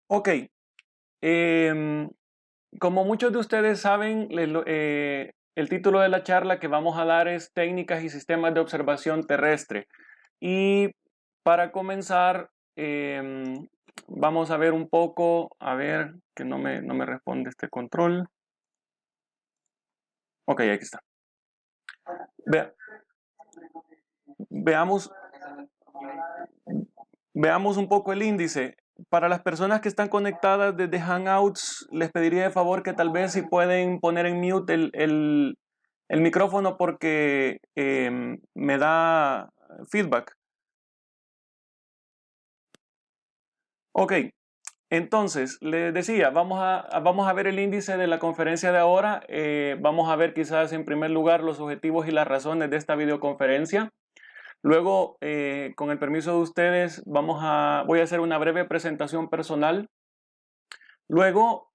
Ok, em, como muchos de ustedes saben, el título de la charla que vamos a dar es Técnicas y Sistemas de Observación Terrestre. Y para comenzar, vamos a ver un poco, a ver, que no me responde este control. Ok, aquí está. Ve- veamos, veamos un poco el índice. Para las personas que están conectadas desde Hangouts, les pediría de favor que tal vez si pueden poner en mute el micrófono porque me da feedback. Ok, entonces, les decía, vamos a ver el índice de la conferencia de ahora. Vamos a ver quizás en primer lugar los objetivos y las razones de esta videoconferencia. Luego, con el permiso de ustedes, voy a hacer una breve presentación personal. Luego,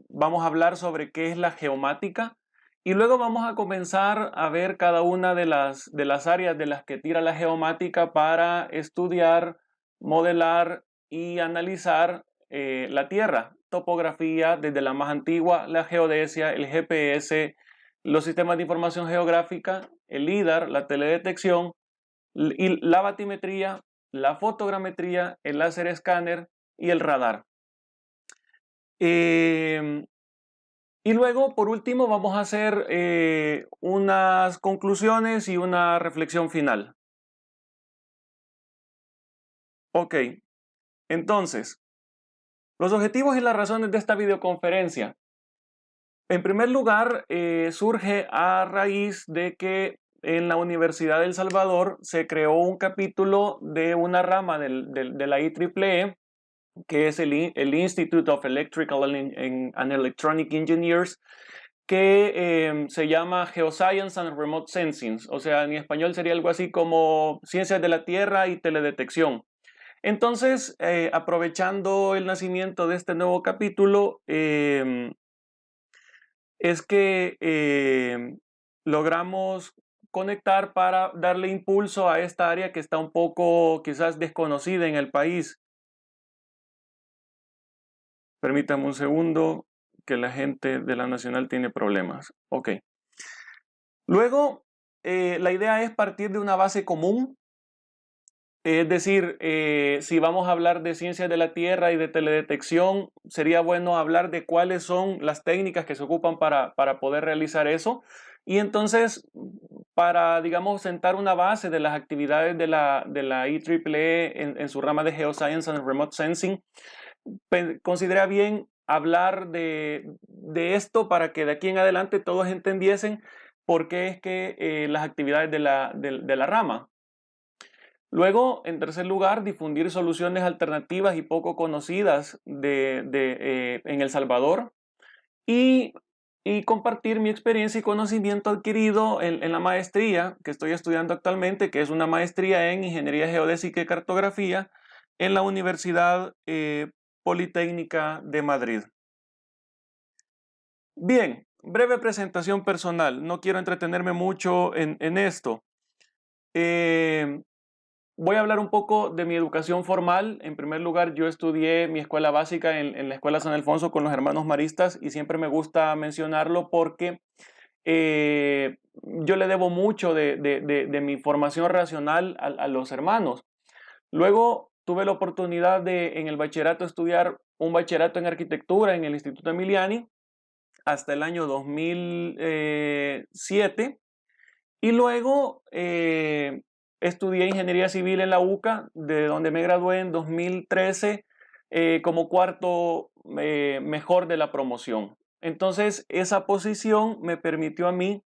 vamos a hablar sobre qué es la geomática. Y luego vamos a comenzar a ver cada una de las áreas de las que tira la geomática para estudiar, modelar y analizar la Tierra. Topografía, desde la más antigua, la geodesia, el GPS, los sistemas de información geográfica, el LIDAR, la teledetección, y la batimetría, la fotogrametría, el láser escáner y el radar. Eh, y luego, por último, vamos a hacer unas conclusiones y una reflexión final. Ok, entonces, los objetivos y las razones de esta videoconferencia. En primer lugar, surge a raíz de que en la Universidad de El Salvador se creó un capítulo de una rama de la IEEE, que es el Institute of Electrical and Electronic Engineers, que se llama Geoscience and Remote Sensing, o sea, en español sería algo así como Ciencias de la Tierra y Teledetección. Entonces, aprovechando el nacimiento de este nuevo capítulo, es que logramos conectar para darle impulso a esta área que está un poco quizás desconocida en el país. Permítame un segundo, que la gente de la Nacional tiene problemas. Ok. Luego, la idea es partir de una base común, es decir, si vamos a hablar de ciencias de la Tierra y de teledetección, sería bueno hablar de cuáles son las técnicas que se ocupan para poder realizar eso. Y entonces, para, digamos, sentar una base de las actividades de la IEEE en su rama de Geoscience and Remote Sensing, considera bien hablar de esto para que de aquí en adelante todos entendiesen por qué es que las actividades de la rama. Luego, en tercer lugar, difundir soluciones alternativas y poco conocidas en El Salvador y, y compartir mi experiencia y conocimiento adquirido en la maestría que estoy estudiando actualmente, que es una maestría en Ingeniería Geodésica y Cartografía en la Universidad Politécnica de Madrid. Bien, breve presentación personal. No quiero entretenerme mucho en esto. Eh, Voy a hablar un poco de mi educación formal. En primer lugar, yo estudié mi escuela básica en la Escuela San Alfonso con los hermanos maristas y siempre me gusta mencionarlo porque yo le debo mucho de mi formación racional a los hermanos. Luego tuve la oportunidad de en el bachillerato estudiar un bachillerato en arquitectura en el Instituto Emiliani hasta el año 2007 y luego estudié ingeniería civil en la UCA, de donde me gradué en 2013 como cuarto mejor de la promoción. Entonces, esa posición me permitió a mí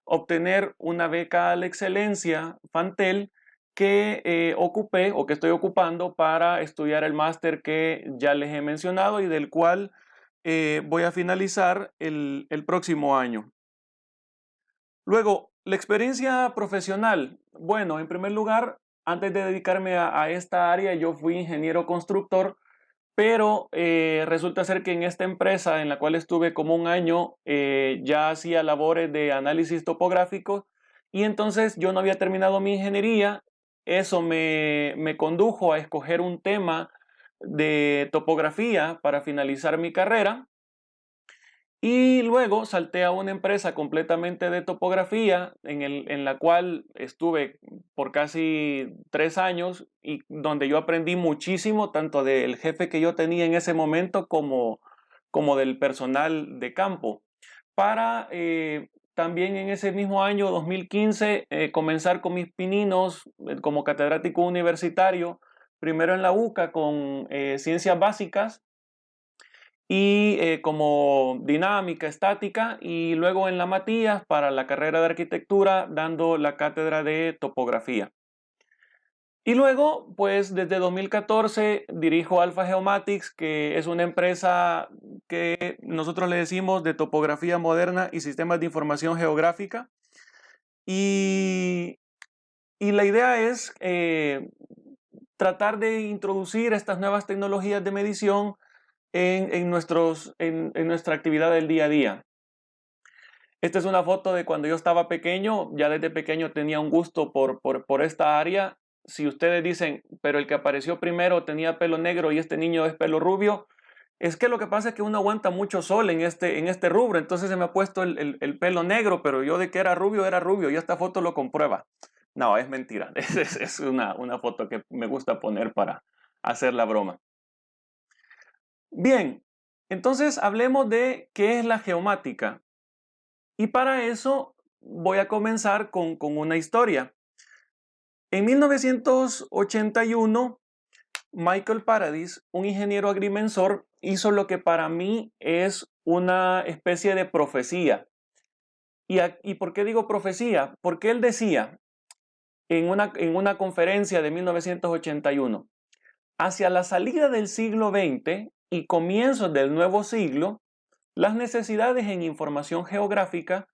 obtener una beca a la excelencia Fantel que ocupé o que estoy ocupando para estudiar el máster que ya les he mencionado y del cual voy a finalizar el próximo año. Luego, la experiencia profesional. Bueno, en primer lugar, antes de dedicarme a esta área, yo fui ingeniero constructor, pero resulta ser que en esta empresa en la cual estuve como un año, ya hacía labores de análisis topográfico y entonces yo no había terminado mi ingeniería. Eso me condujo a escoger un tema de topografía para finalizar mi carrera. Y luego salté a una empresa completamente de topografía en la cual estuve por casi 3 años y donde yo aprendí muchísimo, tanto del jefe que yo tenía en ese momento como del personal de campo, para también en ese mismo año 2015 comenzar con mis pininos como catedrático universitario, primero en la UCA con ciencias básicas y como dinámica, estática, y luego en la Matías para la carrera de arquitectura dando la cátedra de topografía. Y luego, pues desde 2014 dirijo Alpha Geomatics, que es una empresa que nosotros le decimos de topografía moderna y sistemas de información geográfica. Y, y la idea es tratar de introducir estas nuevas tecnologías de medición en nuestra actividad del día a día. Esta es una foto de cuando yo estaba pequeño, ya desde pequeño tenía un gusto por esta área. Si ustedes dicen, pero el que apareció primero tenía pelo negro y este niño es pelo rubio, es que lo que pasa es que uno aguanta mucho sol en este rubro, entonces se me ha puesto el pelo negro, pero yo de que era rubio, y esta foto lo comprueba. No, es mentira, es una foto que me gusta poner para hacer la broma. Bien, entonces hablemos de qué es la geomática. Y para eso voy a comenzar con una historia. En 1981, Michael Paradis, un ingeniero agrimensor, hizo lo que para mí es una especie de profecía. ¿Y por qué digo profecía? Porque él decía en una conferencia de 1981, hacia la salida del siglo XX y comienzos del nuevo siglo, las necesidades en información geográfica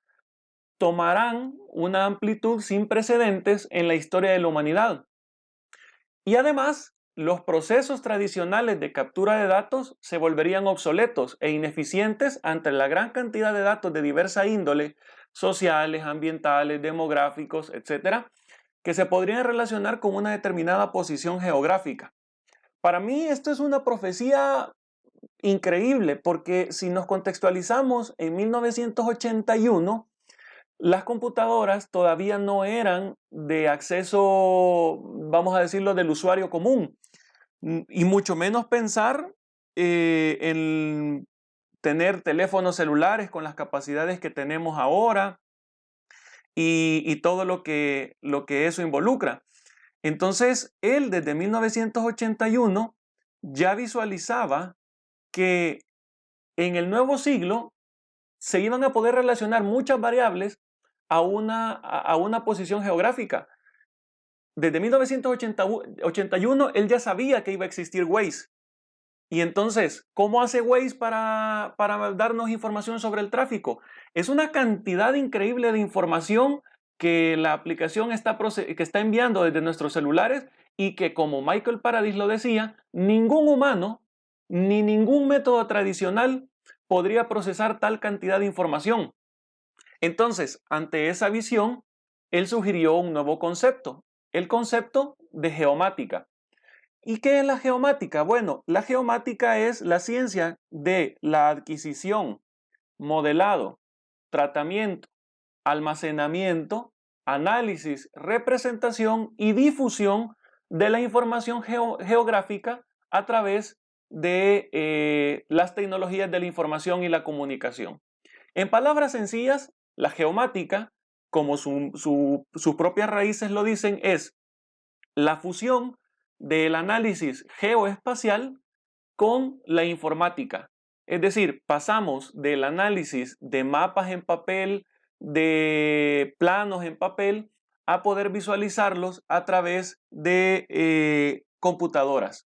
tomarán una amplitud sin precedentes en la historia de la humanidad. Y además, los procesos tradicionales de captura de datos se volverían obsoletos e ineficientes ante la gran cantidad de datos de diversa índole, sociales, ambientales, demográficos, etcétera, que se podrían relacionar con una determinada posición geográfica. Para mí esto es una profecía increíble porque si nos contextualizamos en 1981, las computadoras todavía no eran de acceso, vamos a decirlo, del usuario común, y mucho menos pensar en tener teléfonos celulares con las capacidades que tenemos ahora y todo lo que eso involucra. Entonces, él desde 1981 ya visualizaba que en el nuevo siglo se iban a poder relacionar muchas variables a una posición geográfica. Desde 1981 él ya sabía que iba a existir Waze. Y entonces, ¿cómo hace Waze para darnos información sobre el tráfico? Es una cantidad increíble de información que la aplicación que está enviando desde nuestros celulares y que, como Michael Paradis lo decía, ningún humano ni ningún método tradicional podría procesar tal cantidad de información. Entonces, ante esa visión, él sugirió un nuevo concepto, el concepto de geomática. ¿Y qué es la geomática? Bueno, la geomática es la ciencia de la adquisición, modelado, tratamiento, almacenamiento, análisis, representación y difusión de la información geográfica a través de las tecnologías de la información y la comunicación. En palabras sencillas, la geomática, como sus propias raíces lo dicen, es la fusión del análisis geoespacial con la informática. Es decir, pasamos del análisis de mapas en papel, de planos en papel, a poder visualizarlos a través de computadoras.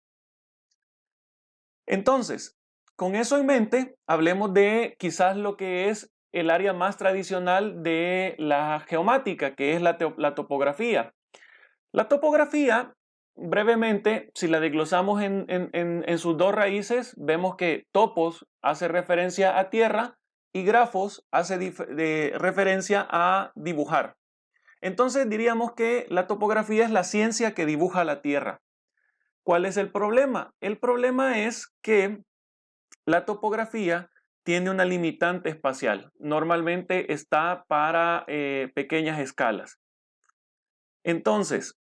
Entonces, con eso en mente, hablemos de quizás lo que es el área más tradicional de la geomática, que es la topografía. La topografía, brevemente, si la desglosamos en sus dos raíces, vemos que topos hace referencia a tierra y grafos hace referencia a dibujar. Entonces diríamos que la topografía es la ciencia que dibuja la tierra. ¿Cuál es el problema? El problema es que la topografía tiene una limitante espacial. Normalmente está para pequeñas escalas. Entonces,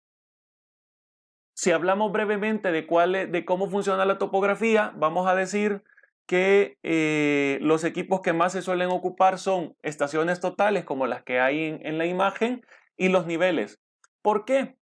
si hablamos brevemente de cómo funciona la topografía, vamos a decir que los equipos que más se suelen ocupar son estaciones totales, como las que hay en la imagen, y los niveles. ¿Por qué?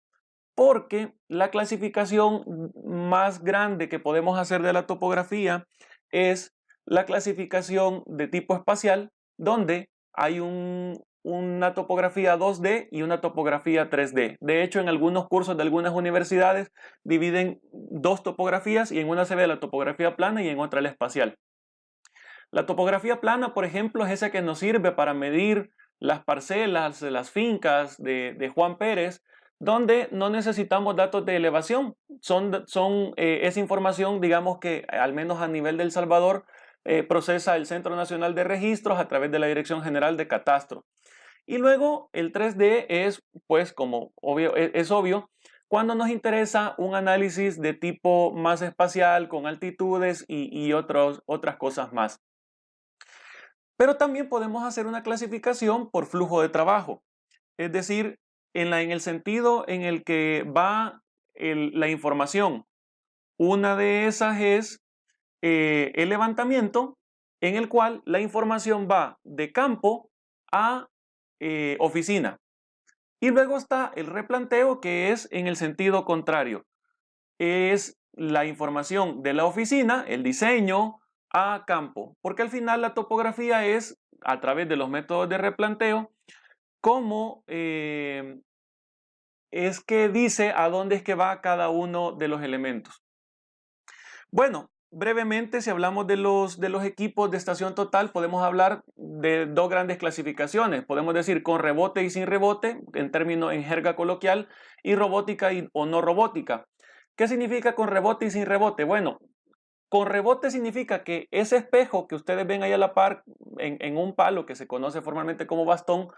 Porque la clasificación más grande que podemos hacer de la topografía es la clasificación de tipo espacial, donde hay una topografía 2D y una topografía 3D. De hecho, en algunos cursos de algunas universidades dividen dos topografías y en una se ve la topografía plana y en otra la espacial. La topografía plana, por ejemplo, es esa que nos sirve para medir las parcelas de las fincas de Juan Pérez, donde no necesitamos datos de elevación. Esa información, digamos que al menos a nivel de El Salvador, procesa el Centro Nacional de Registros a través de la Dirección General de Catastro. Y luego el 3D es, pues como obvio, es obvio, cuando nos interesa un análisis de tipo más espacial, con altitudes y otras cosas más. Pero también podemos hacer una clasificación por flujo de trabajo, es decir, en el sentido en el que va la información. Una de esas es el levantamiento, en el cual la información va de campo a oficina. Y luego está el replanteo, que es en el sentido contrario. Es la información de la oficina, el diseño, a campo. Porque al final la topografía es, a través de los métodos de replanteo, cómo es que dice a dónde es que va cada uno de los elementos. Bueno, brevemente, si hablamos de los equipos de estación total, podemos hablar de dos grandes clasificaciones. Podemos decir con rebote y sin rebote, en jerga coloquial, y robótica o no robótica. ¿Qué significa con rebote y sin rebote? Bueno, con rebote significa que ese espejo que ustedes ven ahí a la par en un palo que se conoce formalmente como bastón,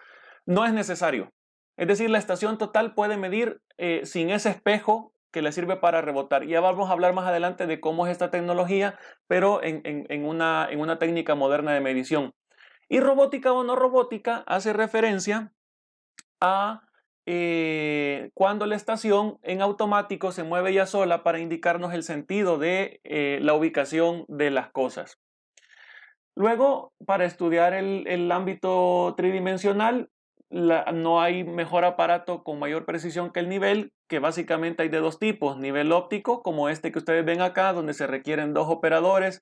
no es necesario. Es decir, la estación total puede medir sin ese espejo que le sirve para rebotar. Ya vamos a hablar más adelante de cómo es esta tecnología, pero en una técnica moderna de medición. Y robótica o no robótica hace referencia a cuando la estación en automático se mueve ya sola para indicarnos el sentido de la ubicación de las cosas. Luego, para estudiar el ámbito tridimensional, no hay mejor aparato con mayor precisión que el nivel, que básicamente hay de dos tipos: nivel óptico, como este que ustedes ven acá, donde se requieren dos operadores.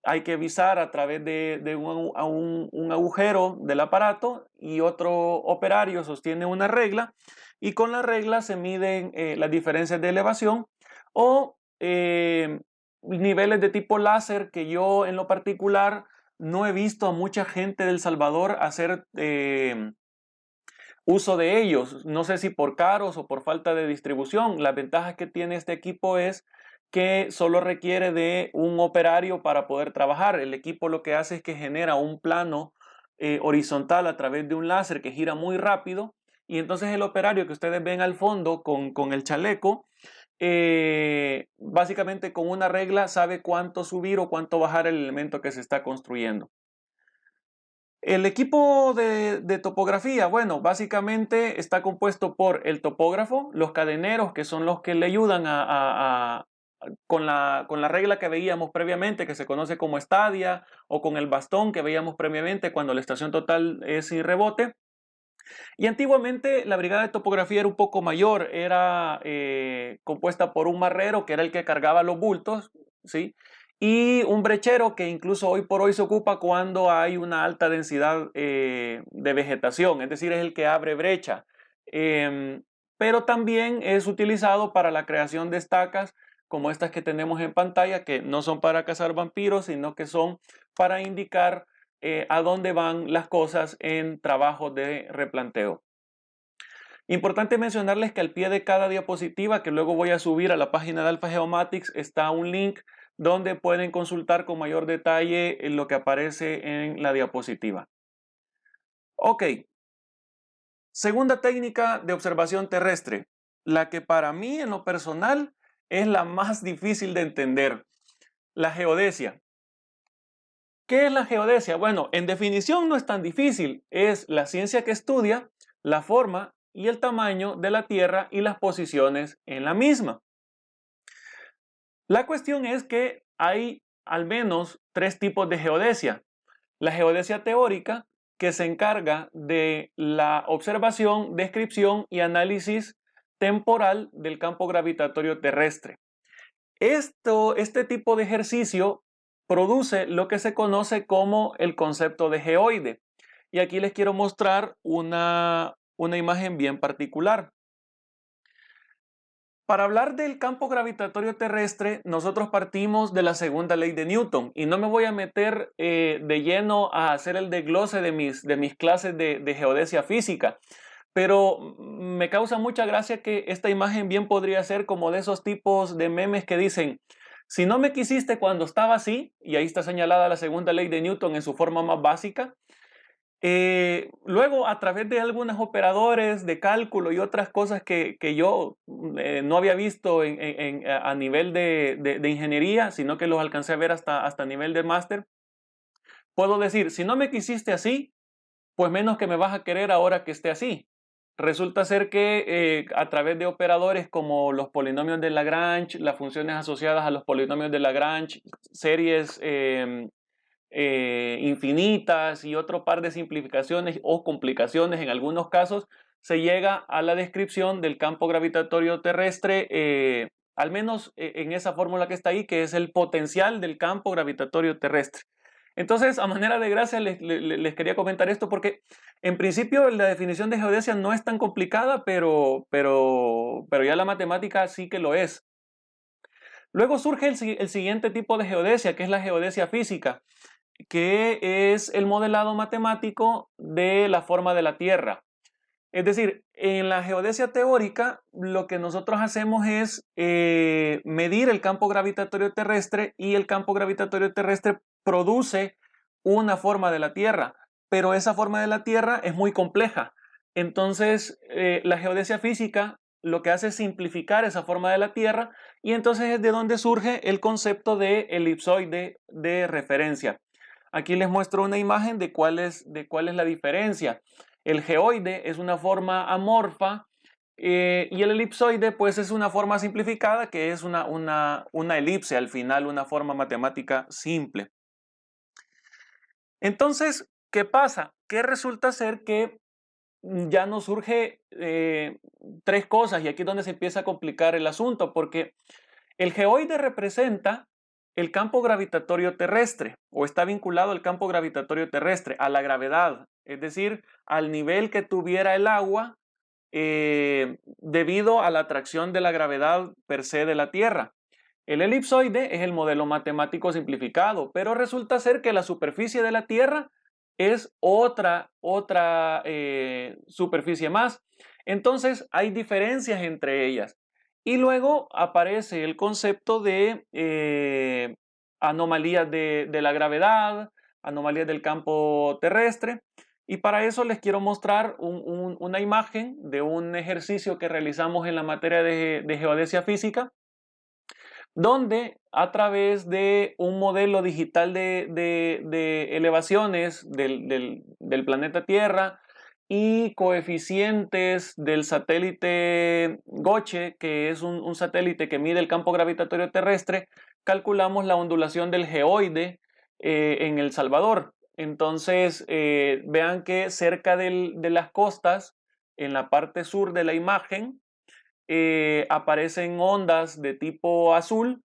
Hay que visar a través de un agujero del aparato, y otro operario sostiene una regla, y con la regla se miden las diferencias de elevación o niveles de tipo láser, que yo en lo particular no he visto a mucha gente de El Salvador hacer uso de ellos. No sé si por caros o por falta de distribución. Las ventajas que tiene este equipo es que solo requiere de un operario para poder trabajar. El equipo lo que hace es que genera un plano horizontal a través de un láser que gira muy rápido, y entonces el operario que ustedes ven al fondo con el chaleco, básicamente con una regla sabe cuánto subir o cuánto bajar el elemento que se está construyendo. El equipo de topografía, bueno, básicamente está compuesto por el topógrafo, los cadeneros, que son los que le ayudan con la regla que veíamos previamente, que se conoce como estadia, o con el bastón que veíamos previamente cuando la estación total es sin rebote. Y antiguamente la brigada de topografía era un poco mayor, era compuesta por un marrero, que era el que cargaba los bultos, ¿sí? Y un brechero, que incluso hoy por hoy se ocupa cuando hay una alta densidad de vegetación, es decir, es el que abre brecha. Pero también es utilizado para la creación de estacas, como estas que tenemos en pantalla, que no son para cazar vampiros, sino que son para indicar a dónde van las cosas en trabajos de replanteo. Importante mencionarles que al pie de cada diapositiva, que luego voy a subir a la página de Alpha Geomatics, está un link donde pueden consultar con mayor detalle lo que aparece en la diapositiva. Ok, segunda técnica de observación terrestre, la que para mí en lo personal es la más difícil de entender. La geodesia. ¿Qué es la geodesia? Bueno, en definición no es tan difícil. Es la ciencia que estudia la forma y el tamaño de la Tierra y las posiciones en la misma. La cuestión es que hay al menos tres tipos de geodesia. La geodesia teórica, que se encarga de la observación, descripción y análisis temporal del campo gravitatorio terrestre. Este tipo de ejercicio produce lo que se conoce como el concepto de geoide. Y aquí les quiero mostrar una imagen bien particular. Para hablar del campo gravitatorio terrestre, nosotros partimos de la segunda ley de Newton y no me voy a meter de lleno a hacer el desglose de mis clases de geodesia física, pero me causa mucha gracia que esta imagen bien podría ser como de esos tipos de memes que dicen, si no me quisiste cuando estaba así, y ahí está señalada la segunda ley de Newton en su forma más básica. Luego, a través de algunos operadores de cálculo y otras cosas que yo no había visto a nivel de ingeniería, sino que los alcancé a ver hasta nivel de máster, puedo decir, si no me quisiste así, pues menos que me vas a querer ahora que esté así. Resulta ser que a través de operadores como los polinomios de Lagrange, las funciones asociadas a los polinomios de Lagrange, series infinitas y otro par de simplificaciones o complicaciones en algunos casos, se llega a la descripción del campo gravitatorio terrestre, al menos en esa fórmula que está ahí, que es el potencial del campo gravitatorio terrestre. Entonces, a manera de gracia, les quería comentar esto porque en principio la definición de geodesia no es tan complicada, pero ya la matemática sí que lo es. Luego surge el siguiente tipo de geodesia, que es la geodesia física, que es el modelado matemático de la forma de la Tierra. Es decir, en la geodesia teórica lo que nosotros hacemos es medir el campo gravitatorio terrestre y el campo gravitatorio terrestre produce una forma de la Tierra, pero esa forma de la Tierra es muy compleja. Entonces, la geodesia física lo que hace es simplificar esa forma de la Tierra y entonces es de donde surge el concepto de elipsoide de referencia. Aquí les muestro una imagen de cuál es la diferencia. El geoide es una forma amorfa y el elipsoide pues es una forma simplificada que es una elipse al final, una forma matemática simple. Entonces, ¿qué pasa? Que resulta ser que ya nos surge tres cosas y aquí es donde se empieza a complicar el asunto porque el geoide representa el campo gravitatorio terrestre o está vinculado al campo gravitatorio terrestre, a la gravedad, es decir, al nivel que tuviera el agua debido a la atracción de la gravedad per se de la Tierra. El elipsoide es el modelo matemático simplificado, pero resulta ser que la superficie de la Tierra es otra superficie más. Entonces hay diferencias entre ellas. Y luego aparece el concepto de anomalías de la gravedad, anomalías del campo terrestre. Y para eso les quiero mostrar una imagen de un ejercicio que realizamos en la materia de geodesia física, donde a través de un modelo digital de elevaciones del planeta Tierra y coeficientes del satélite Goche, que es un satélite que mide el campo gravitatorio terrestre, calculamos la ondulación del geoide en El Salvador. Entonces, vean que cerca de las costas, en la parte sur de la imagen, aparecen ondas de tipo azul,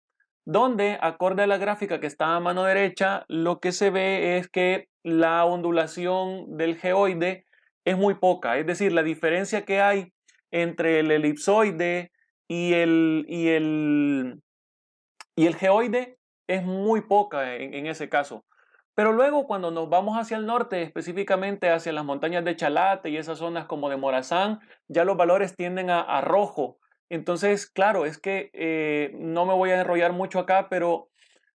donde, acorde a la gráfica que está a mano derecha, lo que se ve es que la ondulación del geoide es muy poca, es decir, la diferencia que hay entre el elipsoide y el geoide es muy poca en ese caso. Pero luego cuando nos vamos hacia el norte, específicamente hacia las montañas de Chalate y esas zonas como de Morazán, ya los valores tienden a rojo. Entonces, claro, es que no me voy a enrollar mucho acá, pero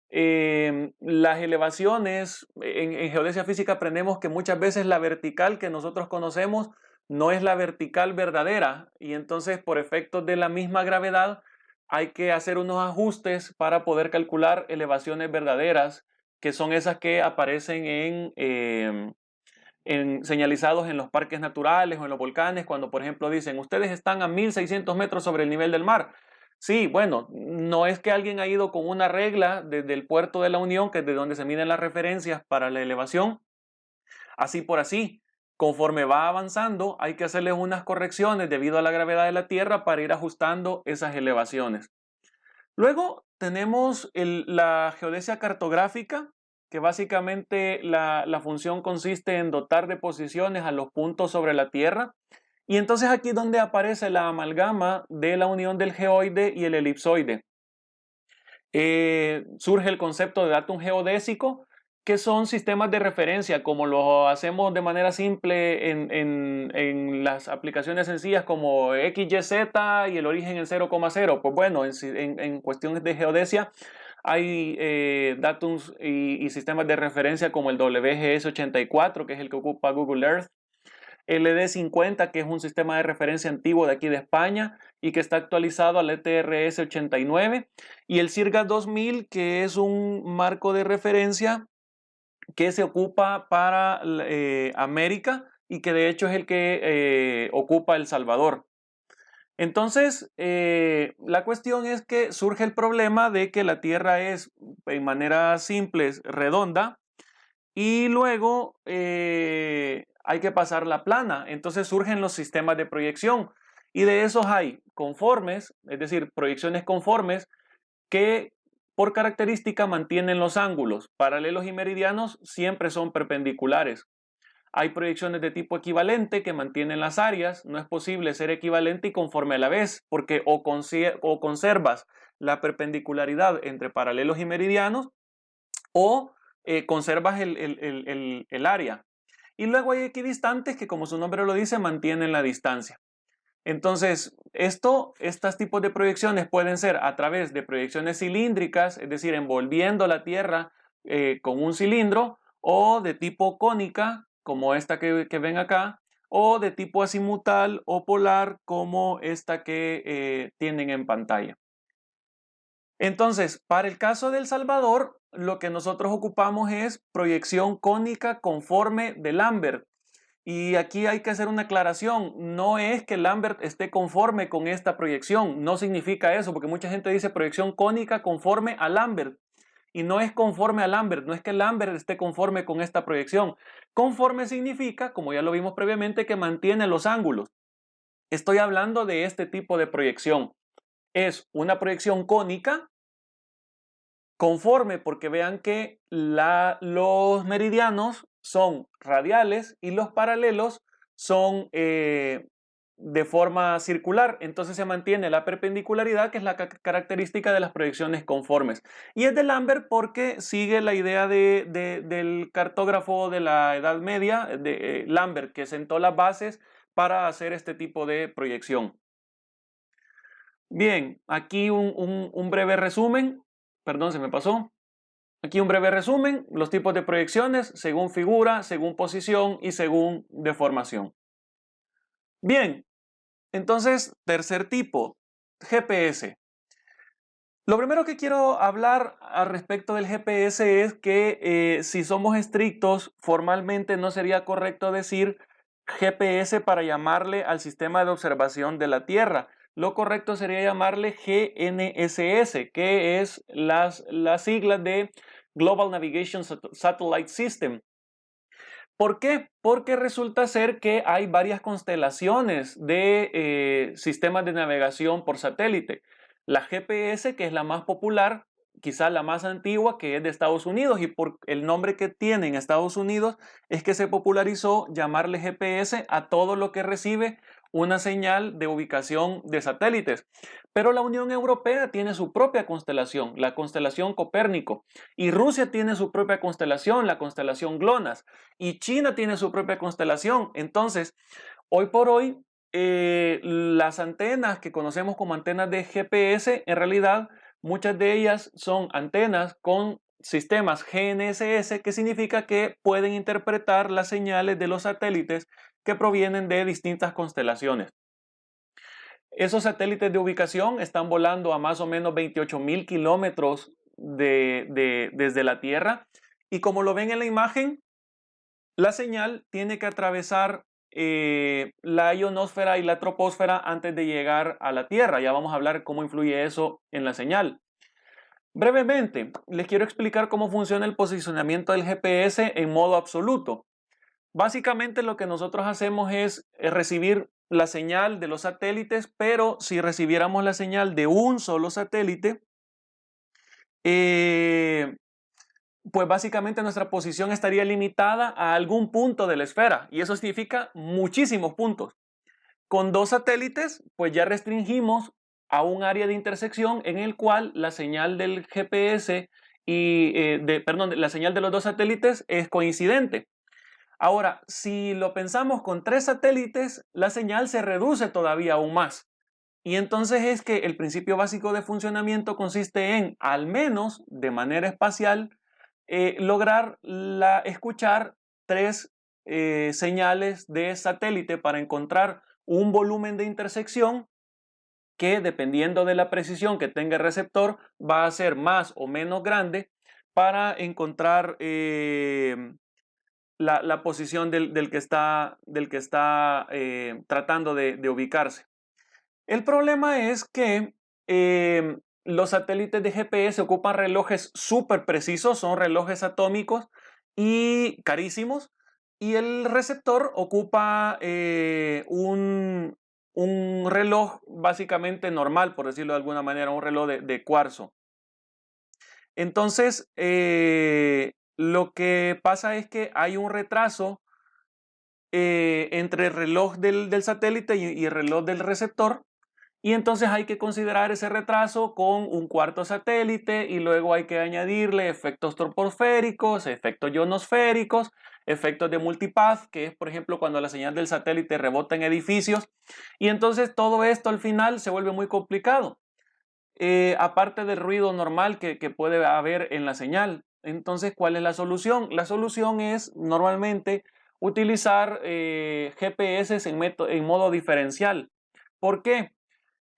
las elevaciones, en geodesia física aprendemos que muchas veces la vertical que nosotros conocemos no es la vertical verdadera y entonces por efectos de la misma gravedad hay que hacer unos ajustes para poder calcular elevaciones verdaderas, que son esas que aparecen señalizados en los parques naturales o en los volcanes, cuando por ejemplo dicen, ustedes están a 1600 metros sobre el nivel del mar. Sí, bueno, no es que alguien ha ido con una regla desde el puerto de la Unión, que es de donde se miden las referencias para la elevación, así por así. Conforme va avanzando, hay que hacerles unas correcciones debido a la gravedad de la Tierra para ir ajustando esas elevaciones. Luego tenemos la geodesia cartográfica, que básicamente la función consiste en dotar de posiciones a los puntos sobre la Tierra. Y entonces aquí es donde aparece la amalgama de la unión del geoide y el elipsoide. Surge el concepto de datum geodésico, que son sistemas de referencia, como lo hacemos de manera simple en las aplicaciones sencillas como XYZ y el origen en 0,0. Pues bueno, en cuestiones de geodesia hay datums y sistemas de referencia como el WGS84, que es el que ocupa Google Earth, LD50, que es un sistema de referencia antiguo de aquí de España y que está actualizado al ETRS 89, y el CIRGA 2000, que es un marco de referencia que se ocupa para América y que de hecho es el que ocupa El Salvador. Entonces, la cuestión es que surge el problema de que la Tierra es, en manera simple, redonda, y luego hay que pasar la plana. Entonces surgen los sistemas de proyección. Y de esos hay conformes, es decir, proyecciones conformes, que por característica mantienen los ángulos. Paralelos y meridianos siempre son perpendiculares. Hay proyecciones de tipo equivalente que mantienen las áreas. No es posible ser equivalente y conforme a la vez, porque o conservas la perpendicularidad entre paralelos y meridianos, o conservas el área. Y luego hay equidistantes que, como su nombre lo dice, mantienen la distancia. Entonces, estos tipos de proyecciones pueden ser a través de proyecciones cilíndricas, es decir, envolviendo la Tierra con un cilindro, o de tipo cónica, como esta que ven acá, o de tipo azimutal o polar, como esta que tienen en pantalla. Entonces, para el caso de El Salvador, lo que nosotros ocupamos es proyección cónica conforme de Lambert. Y aquí hay que hacer una aclaración. No es que Lambert esté conforme con esta proyección. No significa eso, porque mucha gente dice proyección cónica conforme a Lambert. Y no es conforme a Lambert. No es que Lambert esté conforme con esta proyección. Conforme significa, como ya lo vimos previamente, que mantiene los ángulos. Estoy hablando de este tipo de proyección. Es una proyección cónica conforme, porque vean que los meridianos son radiales y los paralelos son de forma circular. Entonces se mantiene la perpendicularidad, que es la característica de las proyecciones conformes. Y es de Lambert porque sigue la idea del cartógrafo de la Edad Media, de Lambert, que sentó las bases para hacer este tipo de proyección. Bien, aquí un breve resumen. Perdón, se me pasó. Aquí un breve resumen, los tipos de proyecciones según figura, según posición y según deformación. Bien, entonces, tercer tipo, GPS. Lo primero que quiero hablar al respecto del GPS es que si somos estrictos, formalmente no sería correcto decir GPS para llamarle al sistema de observación de la Tierra. Lo correcto sería llamarle GNSS, que es las siglas de Global Navigation Satellite System. ¿Por qué? Porque resulta ser que hay varias constelaciones de sistemas de navegación por satélite. La GPS, que es la más popular, quizá la más antigua, que es de Estados Unidos, y por el nombre que tiene en Estados Unidos es que se popularizó llamarle GPS a todo lo que recibe una señal de ubicación de satélites. Pero la Unión Europea tiene su propia constelación, la constelación Copérnico, y Rusia tiene su propia constelación, la constelación GLONASS, y China tiene su propia constelación. Entonces, hoy por hoy, las antenas que conocemos como antenas de GPS, en realidad muchas de ellas son antenas con sistemas GNSS, que significa que pueden interpretar las señales de los satélites que provienen de distintas constelaciones. Esos satélites de ubicación están volando a más o menos 28,000 kilómetros desde la Tierra. Y como lo ven en la imagen, la señal tiene que atravesar la ionosfera y la troposfera antes de llegar a la Tierra. Ya vamos a hablar cómo influye eso en la señal. Brevemente, les quiero explicar cómo funciona el posicionamiento del GPS en modo absoluto. Básicamente lo que nosotros hacemos es recibir la señal de los satélites, pero si recibiéramos la señal de un solo satélite, pues básicamente nuestra posición estaría limitada a algún punto de la esfera, y eso significa muchísimos puntos. Con dos satélites, pues ya restringimos a un área de intersección en el cual la señal del GPS la señal de los dos satélites es coincidente. Ahora, si lo pensamos con tres satélites, la señal se reduce todavía aún más. Y entonces es que el principio básico de funcionamiento consiste en, al menos de manera espacial, lograr escuchar tres señales de satélite para encontrar un volumen de intersección que, dependiendo de la precisión que tenga el receptor, va a ser más o menos grande para encontrar la posición del que está tratando de ubicarse. El problema es que los satélites de GPS ocupan relojes súper precisos, son relojes atómicos y carísimos, y el receptor ocupa un reloj básicamente normal, por decirlo de alguna manera, un reloj de cuarzo. Entonces, lo que pasa es que hay un retraso entre el reloj del satélite y el reloj del receptor, y entonces hay que considerar ese retraso con un cuarto satélite, y luego hay que añadirle efectos troposféricos, efectos ionosféricos, efectos de multipath, que es por ejemplo cuando la señal del satélite rebota en edificios, y entonces todo esto al final se vuelve muy complicado. Aparte del ruido normal que puede haber en la señal. Entonces, ¿cuál es la solución? La solución es normalmente utilizar GPS en modo diferencial. ¿Por qué?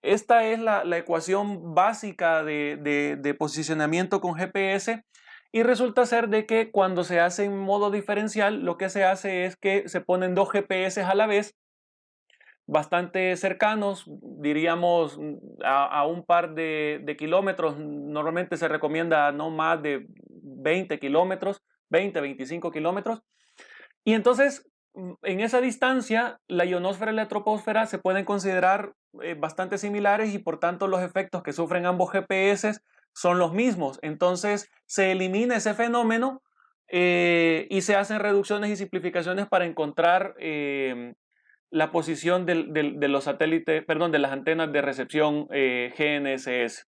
Esta es la ecuación básica de posicionamiento con GPS, y resulta ser de que cuando se hace en modo diferencial, lo que se hace es que se ponen dos GPS a la vez, bastante cercanos, diríamos a un par de kilómetros. Normalmente se recomienda no más de 20 kilómetros, 25 kilómetros. Y entonces, en esa distancia, la ionosfera y la troposfera se pueden considerar bastante similares, y por tanto los efectos que sufren ambos GPS son los mismos. Entonces se elimina ese fenómeno y se hacen reducciones y simplificaciones para encontrar la posición de los satélites, perdón, de las antenas de recepción GNSS.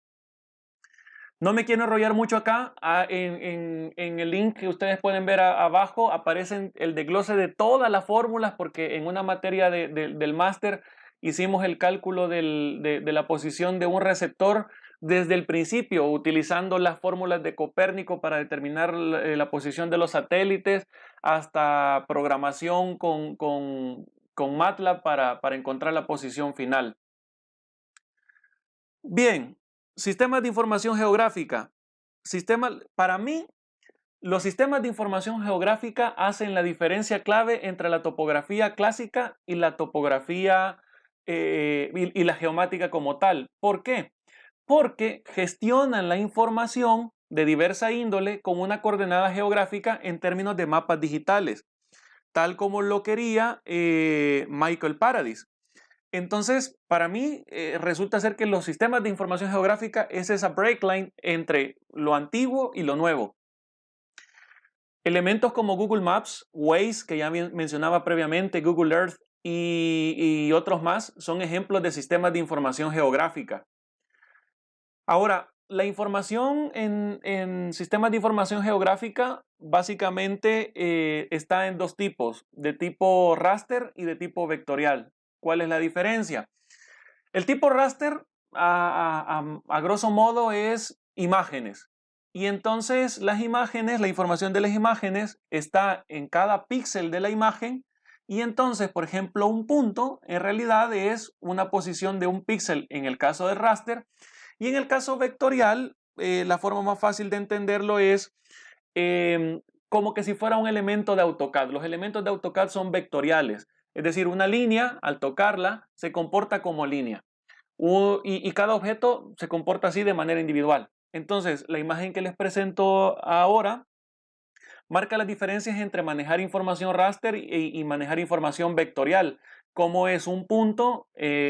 No me quiero enrollar mucho acá. En el link que ustedes pueden ver abajo aparece el desglose de todas las fórmulas, porque en una materia del máster hicimos el cálculo de la posición de un receptor desde el principio, utilizando las fórmulas de Copérnico para determinar la posición de los satélites, hasta programación con MATLAB para encontrar la posición final. Bien, sistemas de información geográfica. Para mí, los sistemas de información geográfica hacen la diferencia clave entre la topografía clásica y la topografía y la geomática como tal. ¿Por qué? Porque gestionan la información de diversa índole con una coordenada geográfica en términos de mapas digitales, tal como lo quería Michael Paradis. Entonces, para mí resulta ser que los sistemas de información geográfica es esa break line entre lo antiguo y lo nuevo. Elementos como Google Maps, Waze, que ya mencionaba previamente, Google Earth y otros más, son ejemplos de sistemas de información geográfica. Ahora, la información en sistemas de información geográfica básicamente está en dos tipos, de tipo raster y de tipo vectorial. ¿Cuál es la diferencia? El tipo raster, a grosso modo, es imágenes. Y entonces las imágenes, la información de las imágenes está en cada píxel de la imagen, Y entonces, por ejemplo, un punto en realidad es una posición de un píxel en el caso del raster. Y en el caso vectorial, la forma más fácil de entenderlo es como que si fuera un elemento de AutoCAD. Los elementos de AutoCAD son vectoriales. Es decir, una línea, al tocarla, se comporta como línea. Y cada objeto se comporta así de manera individual. Entonces, la imagen que les presento ahora marca las diferencias entre manejar información raster y manejar información vectorial, como es un punto,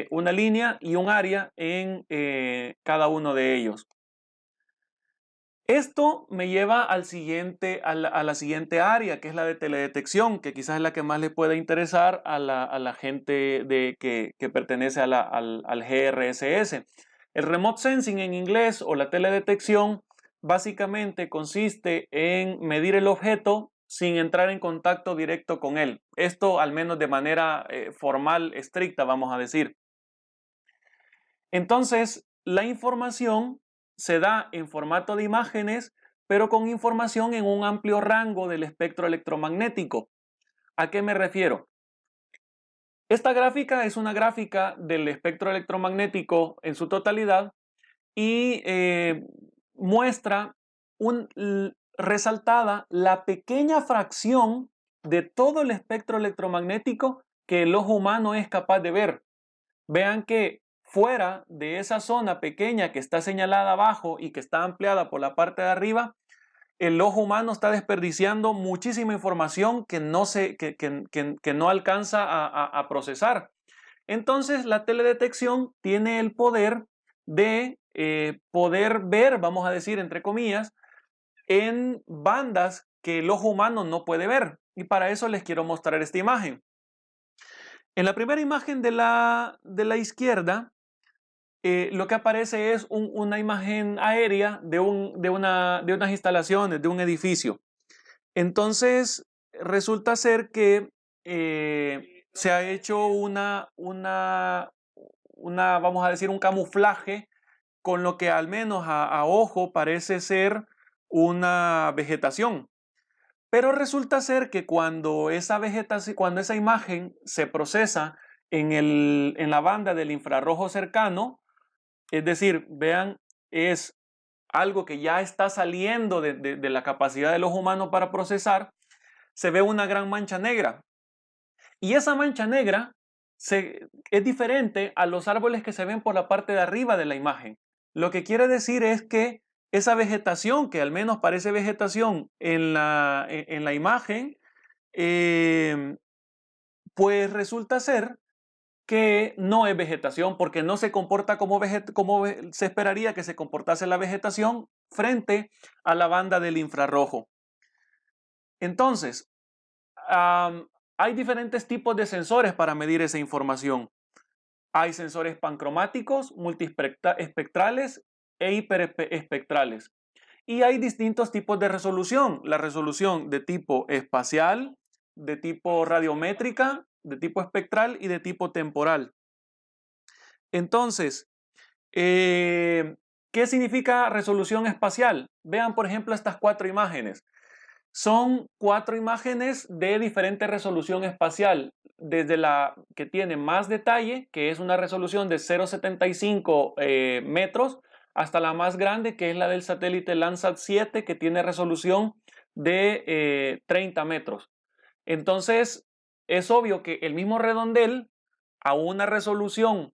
una línea y un área en cada uno de ellos. Esto me lleva a la siguiente área, que es la de teledetección, que quizás es la que más le pueda interesar a la gente que pertenece al GRSS. El remote sensing en inglés o la teledetección básicamente consiste en medir el objeto sin entrar en contacto directo con él. Esto al menos de manera formal, estricta, vamos a decir. Entonces, la información se da en formato de imágenes, pero con información en un amplio rango del espectro electromagnético. ¿A qué me refiero? Esta gráfica es una gráfica del espectro electromagnético en su totalidad y muestra resaltada la pequeña fracción de todo el espectro electromagnético que el ojo humano es capaz de ver. Vean que fuera de esa zona pequeña que está señalada abajo y que está ampliada por la parte de arriba, el ojo humano está desperdiciando muchísima información que no alcanza a procesar. Entonces, la teledetección tiene el poder de poder ver, vamos a decir, entre comillas, en bandas que el ojo humano no puede ver. Y para eso les quiero mostrar esta imagen. En la primera imagen de la izquierda, lo que aparece es una imagen aérea de unas instalaciones, de un edificio. Entonces, resulta ser que se ha hecho vamos a decir, un camuflaje con lo que al menos a ojo parece ser una vegetación. Pero resulta ser que cuando esa imagen se procesa en la banda del infrarrojo cercano, es decir, vean, es algo que ya está saliendo de la capacidad del ojo humano para procesar, se ve una gran mancha negra. Y esa mancha negra es diferente a los árboles que se ven por la parte de arriba de la imagen. Lo que quiere decir es que esa vegetación, que al menos parece vegetación en la imagen, pues resulta ser que no es vegetación porque no se comporta como se esperaría que se comportase la vegetación frente a la banda del infrarrojo. Entonces, hay diferentes tipos de sensores para medir esa información. Hay sensores pancromáticos, multiespectrales e hiperespectrales. Y hay distintos tipos de resolución. La resolución de tipo espacial, de tipo radiométrica, de tipo espectral y de tipo temporal. Entonces, ¿qué significa resolución espacial? Vean, por ejemplo, estas 4 imágenes. Son 4 imágenes de diferente resolución espacial, desde la que tiene más detalle, que es una resolución de 0,75 metros, hasta la más grande, que es la del satélite Landsat 7, que tiene resolución de 30 metros. Entonces, es obvio que el mismo redondel, a una resolución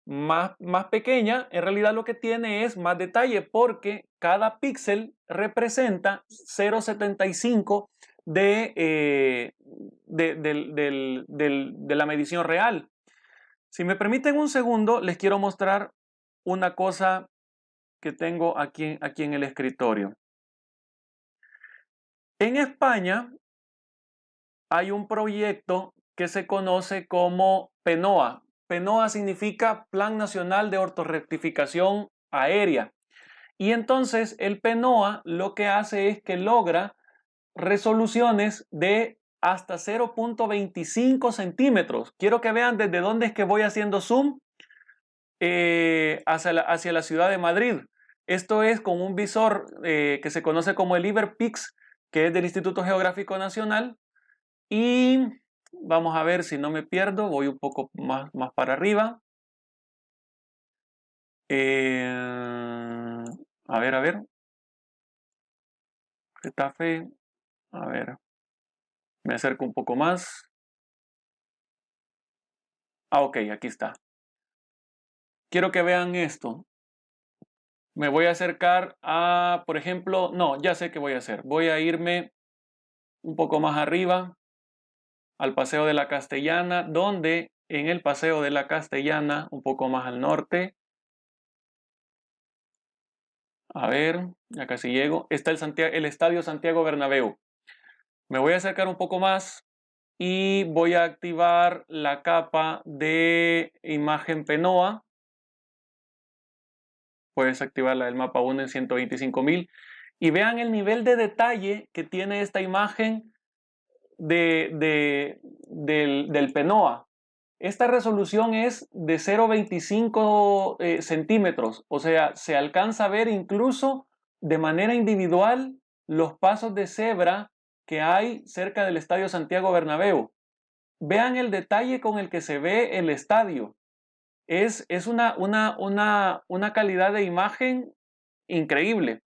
más pequeña, en realidad lo que tiene es más detalle porque cada píxel representa 0,75 de la medición real. Si me permiten un segundo, les quiero mostrar una cosa que tengo aquí en el escritorio. En España hay un proyecto que se conoce como PENOA. PENOA significa Plan Nacional de Ortorrectificación Aérea. Y entonces el PENOA lo que hace es que logra resoluciones de hasta 0,25 centímetros. Quiero que vean desde dónde es que voy haciendo zoom hacia la ciudad de Madrid. Esto es con un visor que se conoce como el Iberpix, que es del Instituto Geográfico Nacional. Y Vamos a ver si no me pierdo. Voy un poco más para arriba. A ver. Getafe. A ver. Me acerco un poco más. Ok, aquí está. Quiero que vean esto. Me voy a acercar a, por ejemplo, no, ya sé qué voy a hacer. Voy a irme un poco más arriba al Paseo de la Castellana, donde en el Paseo de la Castellana, un poco más al norte, a ver, ya casi llego, está el Estadio Santiago Bernabéu. Me voy a acercar un poco más y voy a activar la capa de imagen PENOA. Puedes activarla del mapa 1 en 125.000 y vean el nivel de detalle que tiene esta imagen del PENOA. Esta resolución es de 0,25 centímetros, o sea, se alcanza a ver incluso de manera individual los pasos de cebra que hay cerca del Estadio Santiago Bernabéu. Vean el detalle con el que se ve el estadio. Es una calidad de imagen increíble.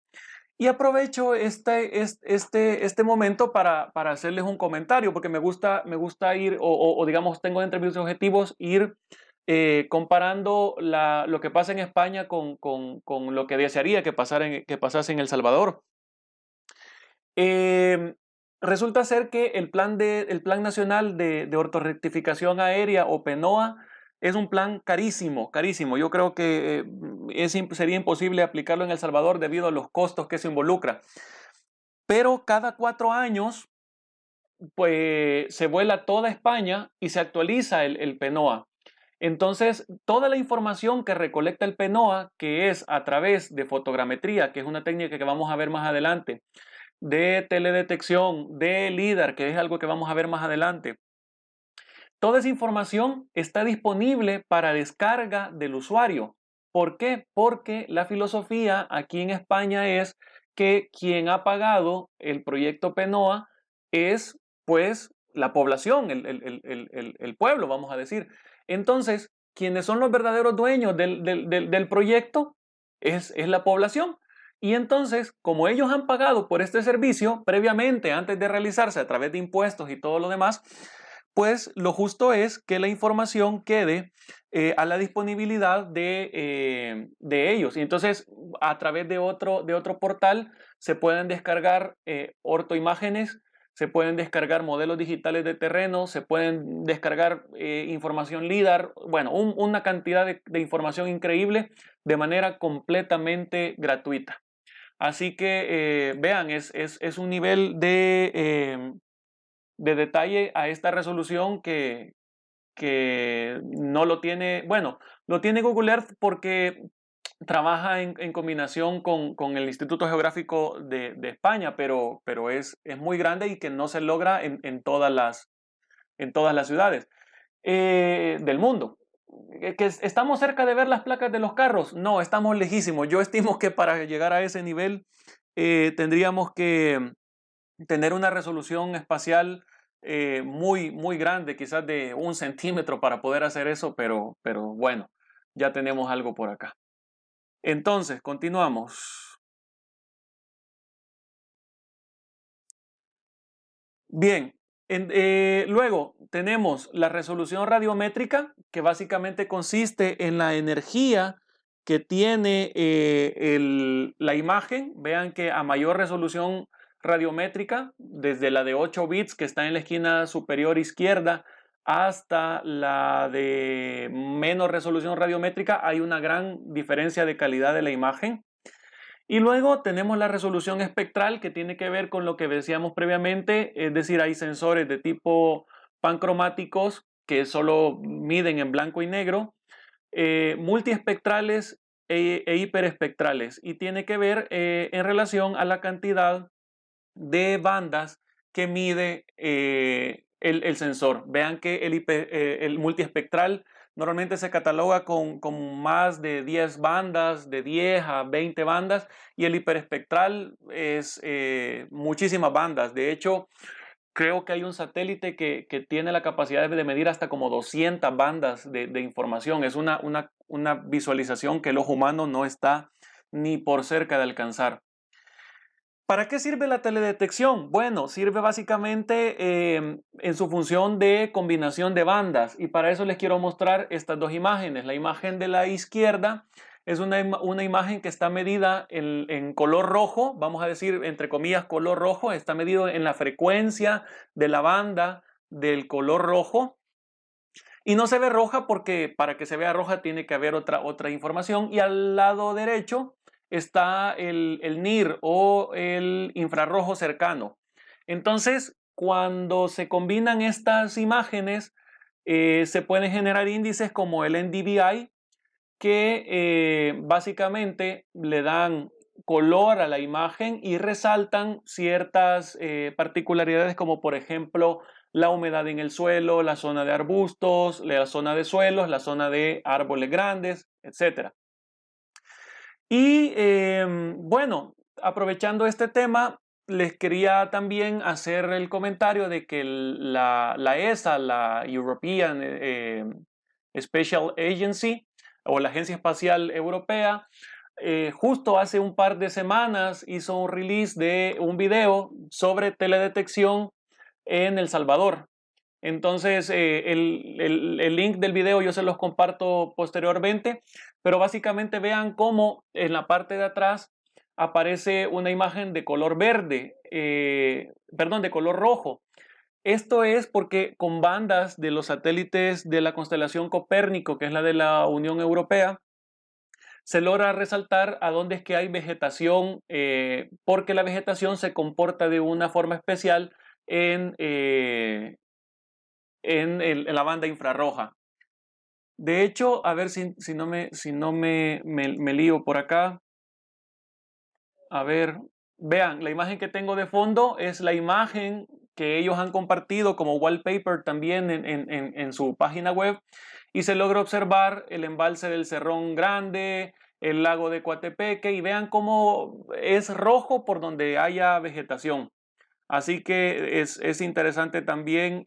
Y aprovecho este momento para hacerles un comentario, porque me gusta ir, o digamos, tengo entre mis objetivos ir comparando lo que pasa en España con lo que desearía que pasase en El Salvador. Resulta ser que el Plan Nacional de Ortorrectificación Aérea, o PENOA, es un plan carísimo, carísimo. Yo creo que sería imposible aplicarlo en El Salvador debido a los costos que se involucra. Pero cada 4 años, pues se vuela toda España y se actualiza el PENOA. Entonces, toda la información que recolecta el PENOA, que es a través de fotogrametría, que es una técnica que vamos a ver más adelante, de teledetección, de LIDAR, que es algo que vamos a ver más adelante. Toda esa información está disponible para descarga del usuario. ¿Por qué? Porque la filosofía aquí en España es que quien ha pagado el proyecto PENOA es, pues, la población, el pueblo, vamos a decir. Entonces, quienes son los verdaderos dueños del proyecto es la población. Y entonces, como ellos han pagado por este servicio previamente, antes de realizarse a través de impuestos y todo lo demás, pues lo justo es que la información quede a la disponibilidad de ellos. Y entonces, a través de otro portal, se pueden descargar ortoimágenes, se pueden descargar modelos digitales de terreno, se pueden descargar información LIDAR, bueno, una cantidad de información increíble de manera completamente gratuita. Así que vean, es un nivel de detalle a esta resolución que no lo tiene, bueno, lo tiene Google Earth porque trabaja en combinación con el Instituto Geográfico de España, pero es muy grande y que no se logra en todas las ciudades del mundo. ¿Que estamos cerca de ver las placas de los carros? No, estamos lejísimos. Yo estimo que para llegar a ese nivel tendríamos que tener una resolución espacial muy grande, quizás de 1 centímetro para poder hacer eso, pero bueno, ya tenemos algo por acá. Entonces, continuamos. Bien, luego tenemos la resolución radiométrica, que básicamente consiste en la energía que tiene la imagen. Vean que a mayor resolución radiométrica, desde la de 8 bits que está en la esquina superior izquierda hasta la de menos resolución radiométrica, hay una gran diferencia de calidad de la imagen. Y luego tenemos la resolución espectral, que tiene que ver con lo que decíamos previamente, es decir, hay sensores de tipo pancromáticos que solo miden en blanco y negro, multiespectrales e hiperespectrales, y tiene que ver en relación a la cantidad de bandas que mide el sensor. Vean que el multiespectral normalmente se cataloga con más de 10 bandas, de 10 a 20 bandas, y el hiperespectral es muchísimas bandas. De hecho, creo que hay un satélite que tiene la capacidad de medir hasta como 200 bandas de información. Es una visualización que el ojo humano no está ni por cerca de alcanzar. ¿Para qué sirve la teledetección? Bueno, sirve básicamente en su función de combinación de bandas, y para eso les quiero mostrar estas dos imágenes. La imagen de la izquierda es una imagen que está medida en color rojo, vamos a decir entre comillas color rojo, está medido en la frecuencia de la banda del color rojo. Y no se ve roja porque para que se vea roja tiene que haber otra información. Y al lado derecho está el NIR o el infrarrojo cercano. Entonces, cuando se combinan estas imágenes, se pueden generar índices como el NDVI, que básicamente le dan color a la imagen y resaltan ciertas particularidades, como por ejemplo la humedad en el suelo, la zona de arbustos, la zona de suelos, la zona de árboles grandes, etc. Y bueno, aprovechando este tema, les quería también hacer el comentario de que la ESA, la European Special Agency, o la Agencia Espacial Europea, justo hace un par de semanas hizo un release de un video sobre teledetección en El Salvador. Entonces, el link del video yo se los comparto posteriormente, pero básicamente vean cómo en la parte de atrás aparece una imagen de color verde, perdón, de color rojo. Esto es porque con bandas de los satélites de la constelación Copérnico, que es la de la Unión Europea, se logra resaltar a dónde es que hay vegetación, porque la vegetación se comporta de una forma especial en la banda infrarroja. De hecho, a ver si no me lío por acá. A ver, vean, la imagen que tengo de fondo es la imagen que ellos han compartido como wallpaper también en su página web, y se logra observar el embalse del Cerrón Grande, el lago de Coatepeque, y vean cómo es rojo por donde haya vegetación. Así que es interesante también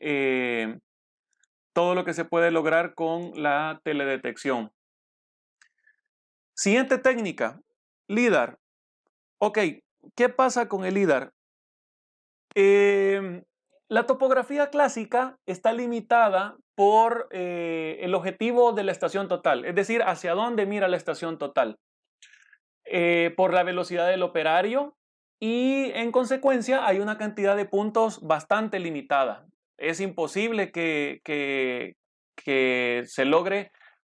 todo lo que se puede lograr con la teledetección. Siguiente técnica, LIDAR. Ok, ¿qué pasa con el LIDAR? La topografía clásica está limitada por el objetivo de la estación total, es decir, hacia dónde mira la estación total, por la velocidad del operario, y en consecuencia hay una cantidad de puntos bastante limitada. Es imposible que se logre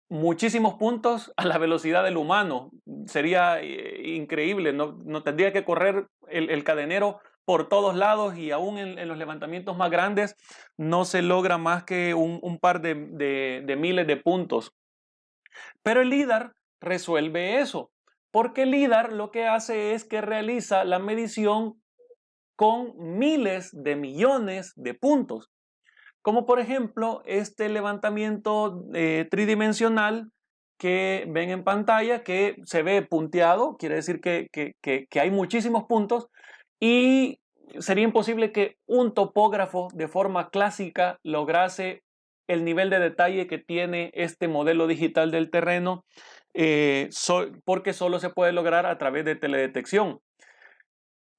muchísimos puntos a la velocidad del humano. Sería increíble, no tendría que correr el cadenero por todos lados, y aún en los levantamientos más grandes no se logra más que un par de miles de puntos. Pero el LIDAR resuelve eso, porque el LIDAR lo que hace es que realiza la medición con miles de millones de puntos, como por ejemplo este levantamiento tridimensional que ven en pantalla, que se ve punteado, quiere decir que hay muchísimos puntos, y sería imposible que un topógrafo de forma clásica lograse el nivel de detalle que tiene este modelo digital del terreno, porque solo se puede lograr a través de teledetección.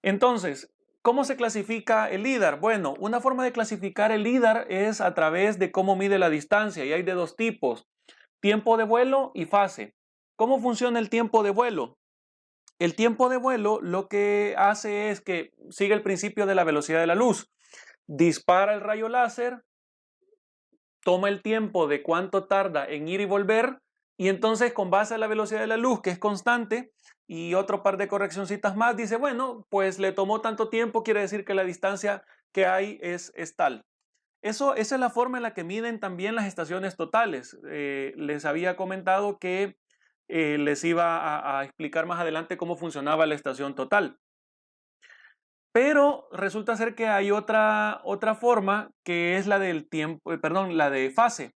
Entonces, ¿cómo se clasifica el LIDAR? Bueno, una forma de clasificar el LIDAR es a través de cómo mide la distancia, y hay de dos tipos: tiempo de vuelo y fase. ¿Cómo funciona el tiempo de vuelo? El tiempo de vuelo lo que hace es que sigue el principio de la velocidad de la luz. Dispara el rayo láser, toma el tiempo de cuánto tarda en ir y volver, y entonces con base a la velocidad de la luz, que es constante, y otro par de correccioncitas más, dice, bueno, pues le tomó tanto tiempo, quiere decir que la distancia que hay es tal. Esa es la forma en la que miden también las estaciones totales. Les había comentado que les iba a explicar más adelante cómo funcionaba la estación total. Pero resulta ser que hay otra forma, que es la del tiempo, perdón, la de fase.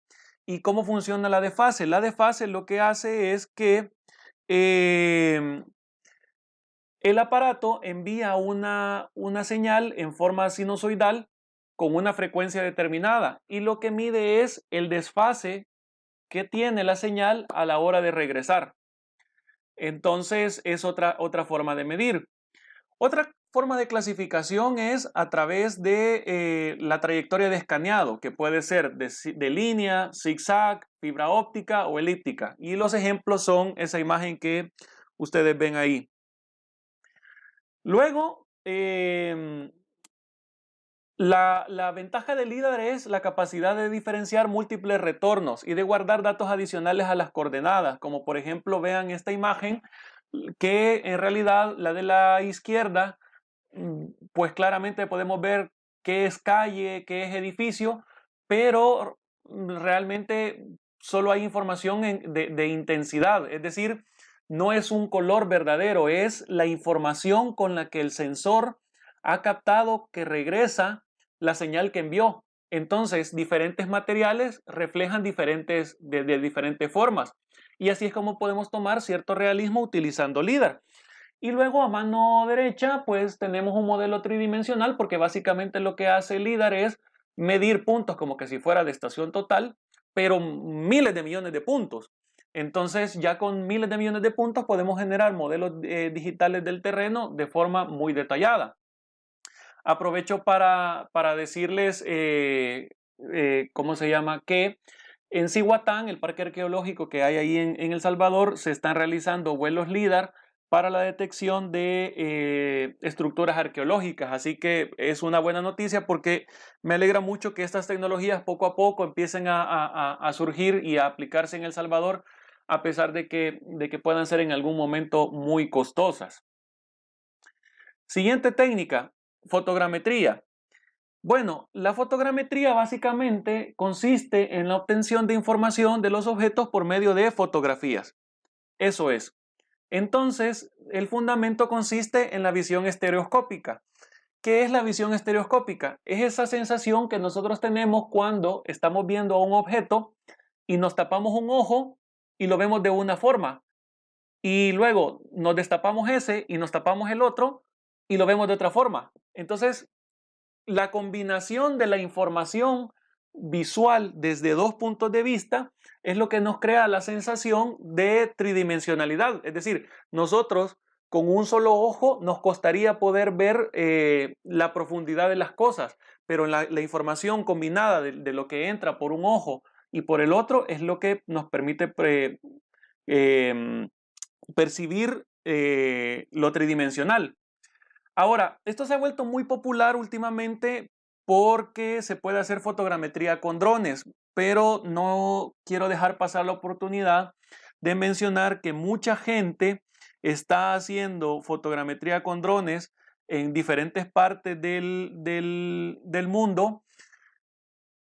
¿Y cómo funciona la de fase? La de fase lo que hace es que el aparato envía una señal en forma sinusoidal con una frecuencia determinada y lo que mide es el desfase que tiene la señal a la hora de regresar. Entonces es otra forma de medir. Otra forma de clasificación es a través de la trayectoria de escaneado, que puede ser de línea, zigzag, fibra óptica o elíptica. Y los ejemplos son esa imagen que ustedes ven ahí. Luego, la ventaja del LIDAR es la capacidad de diferenciar múltiples retornos y de guardar datos adicionales a las coordenadas, como por ejemplo vean esta imagen que en realidad la de la izquierda, pues claramente podemos ver qué es calle, qué es edificio, pero realmente solo hay información de intensidad, es decir, no es un color verdadero, es la información con la que el sensor ha captado que regresa la señal que envió. Entonces, diferentes materiales reflejan de diferentes formas. Y así es como podemos tomar cierto realismo utilizando LIDAR. Y luego a mano derecha, pues tenemos un modelo tridimensional, porque básicamente lo que hace el LIDAR es medir puntos como que si fuera de estación total, pero miles de millones de puntos. Entonces, ya con miles de millones de puntos podemos generar modelos digitales del terreno de forma muy detallada. Aprovecho para decirles, ¿cómo se llama? Que en Cihuatán, el parque arqueológico que hay ahí en El Salvador, se están realizando vuelos LIDAR para la detección de estructuras arqueológicas. Así que es una buena noticia porque me alegra mucho que estas tecnologías poco a poco empiecen a surgir y a aplicarse en El Salvador, a pesar de que puedan ser en algún momento muy costosas. Siguiente técnica, fotogrametría. Bueno, la fotogrametría básicamente consiste en la obtención de información de los objetos por medio de fotografías. Eso es. Entonces, el fundamento consiste en la visión estereoscópica. ¿Qué es la visión estereoscópica? Es esa sensación que nosotros tenemos cuando estamos viendo a un objeto y nos tapamos un ojo y lo vemos de una forma. Y luego nos destapamos ese y nos tapamos el otro y lo vemos de otra forma. Entonces, la combinación de la información visual desde dos puntos de vista es lo que nos crea la sensación de tridimensionalidad. Es decir, nosotros con un solo ojo nos costaría poder ver la profundidad de las cosas, pero la información combinada de lo que entra por un ojo y por el otro es lo que nos permite percibir lo tridimensional. Ahora, esto se ha vuelto muy popular últimamente porque se puede hacer fotogrametría con drones, pero no quiero dejar pasar la oportunidad de mencionar que mucha gente está haciendo fotogrametría con drones en diferentes partes del mundo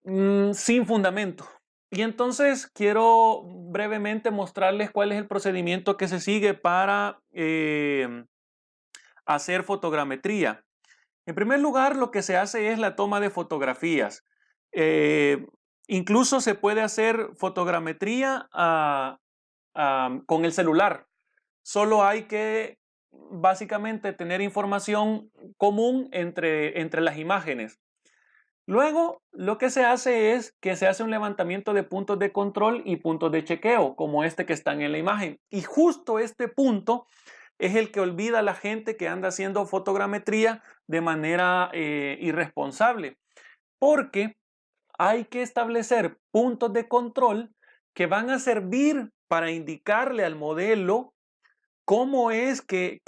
sin fundamento. Y entonces quiero brevemente mostrarles cuál es el procedimiento que se sigue para hacer fotogrametría. En primer lugar, lo que se hace es la toma de fotografías. Incluso se puede hacer fotogrametría con el celular. Solo hay que básicamente tener información común entre las imágenes. Luego, lo que se hace es que se hace un levantamiento de puntos de control y puntos de chequeo, como este que están en la imagen. Y justo este punto es el que olvida a la gente que anda haciendo fotogrametría de manera irresponsable, porque hay que establecer puntos de control que van a servir para indicarle al modelo cómo es que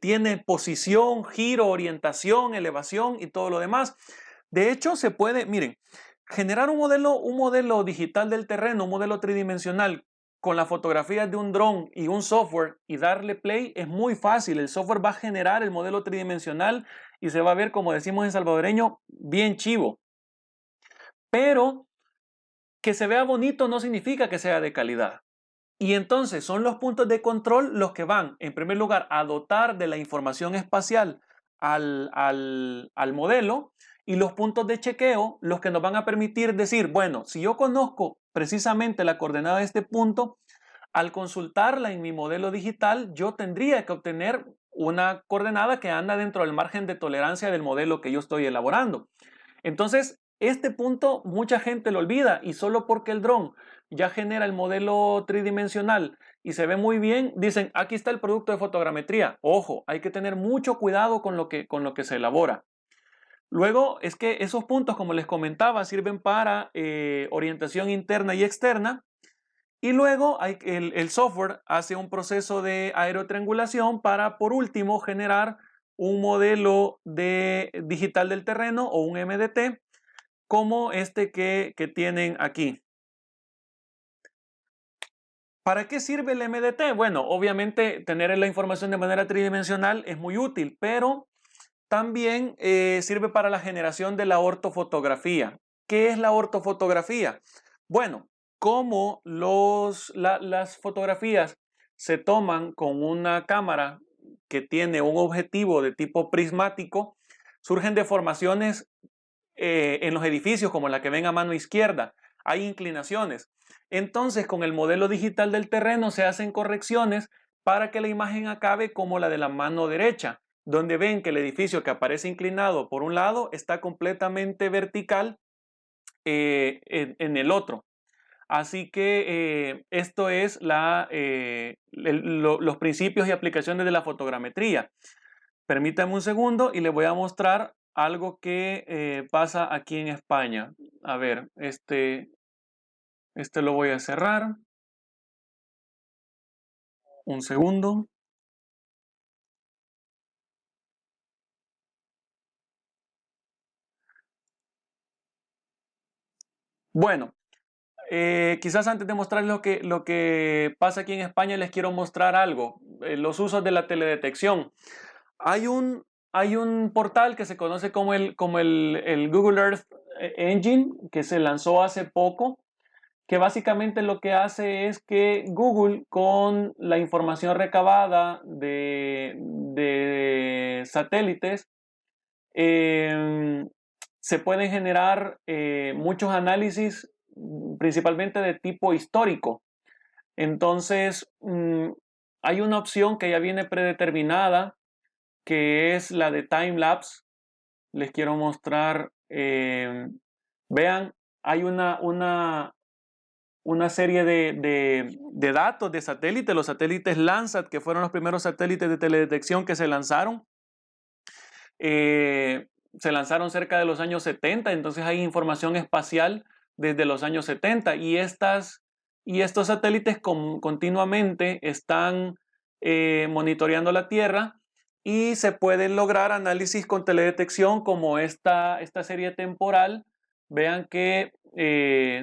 tiene posición, giro, orientación, elevación y todo lo demás. De hecho, se puede, miren, generar un modelo digital del terreno, un modelo tridimensional con las fotografías de un dron y un software y darle play es muy fácil. El software va a generar el modelo tridimensional y se va a ver, como decimos en salvadoreño, bien chivo. Pero que se vea bonito no significa que sea de calidad. Y entonces son los puntos de control los que van, en primer lugar, a dotar de la información espacial al modelo, y los puntos de chequeo los que nos van a permitir decir, bueno, si yo conozco precisamente la coordenada de este punto, al consultarla en mi modelo digital, yo tendría que obtener una coordenada que anda dentro del margen de tolerancia del modelo que yo estoy elaborando. Entonces, este punto mucha gente lo olvida y solo porque el dron ya genera el modelo tridimensional y se ve muy bien, dicen, aquí está el producto de fotogrametría. Ojo, hay que tener mucho cuidado con lo que se elabora. Luego es que esos puntos, como les comentaba, sirven para orientación interna y externa. Y luego el software hace un proceso de aerotriangulación para, por último, generar un modelo digital del terreno o un MDT como este que tienen aquí. ¿Para qué sirve el MDT? Bueno, obviamente tener la información de manera tridimensional es muy útil, pero también sirve para la generación de la ortofotografía. ¿Qué es la ortofotografía? Bueno, como las fotografías se toman con una cámara que tiene un objetivo de tipo prismático, surgen deformaciones en los edificios como la que ven a mano izquierda. Hay inclinaciones. Entonces, con el modelo digital del terreno se hacen correcciones para que la imagen acabe como la de la mano derecha, donde ven que el edificio que aparece inclinado por un lado está completamente vertical en el otro. Así que esto es los principios y aplicaciones de la fotogrametría. Permítame un segundo y les voy a mostrar algo que pasa aquí en España. A ver, este lo voy a cerrar. Un segundo. Bueno, quizás antes de mostrarles lo que pasa aquí en España, les quiero mostrar algo. Los usos de la teledetección. Hay un portal que se conoce como el Google Earth Engine, que se lanzó hace poco, que básicamente lo que hace es que Google, con la información recabada de satélites, se pueden generar muchos análisis, principalmente de tipo histórico. Entonces, hay una opción que ya viene predeterminada, que es la de time lapse. Les quiero mostrar, vean, hay una serie de datos de satélites, los satélites Landsat, que fueron los primeros satélites de teledetección que se lanzaron. Se lanzaron cerca de los años 70, entonces hay información espacial desde los años 70 y estos satélites continuamente están monitoreando la Tierra y se pueden lograr análisis con teledetección como esta serie temporal. Vean que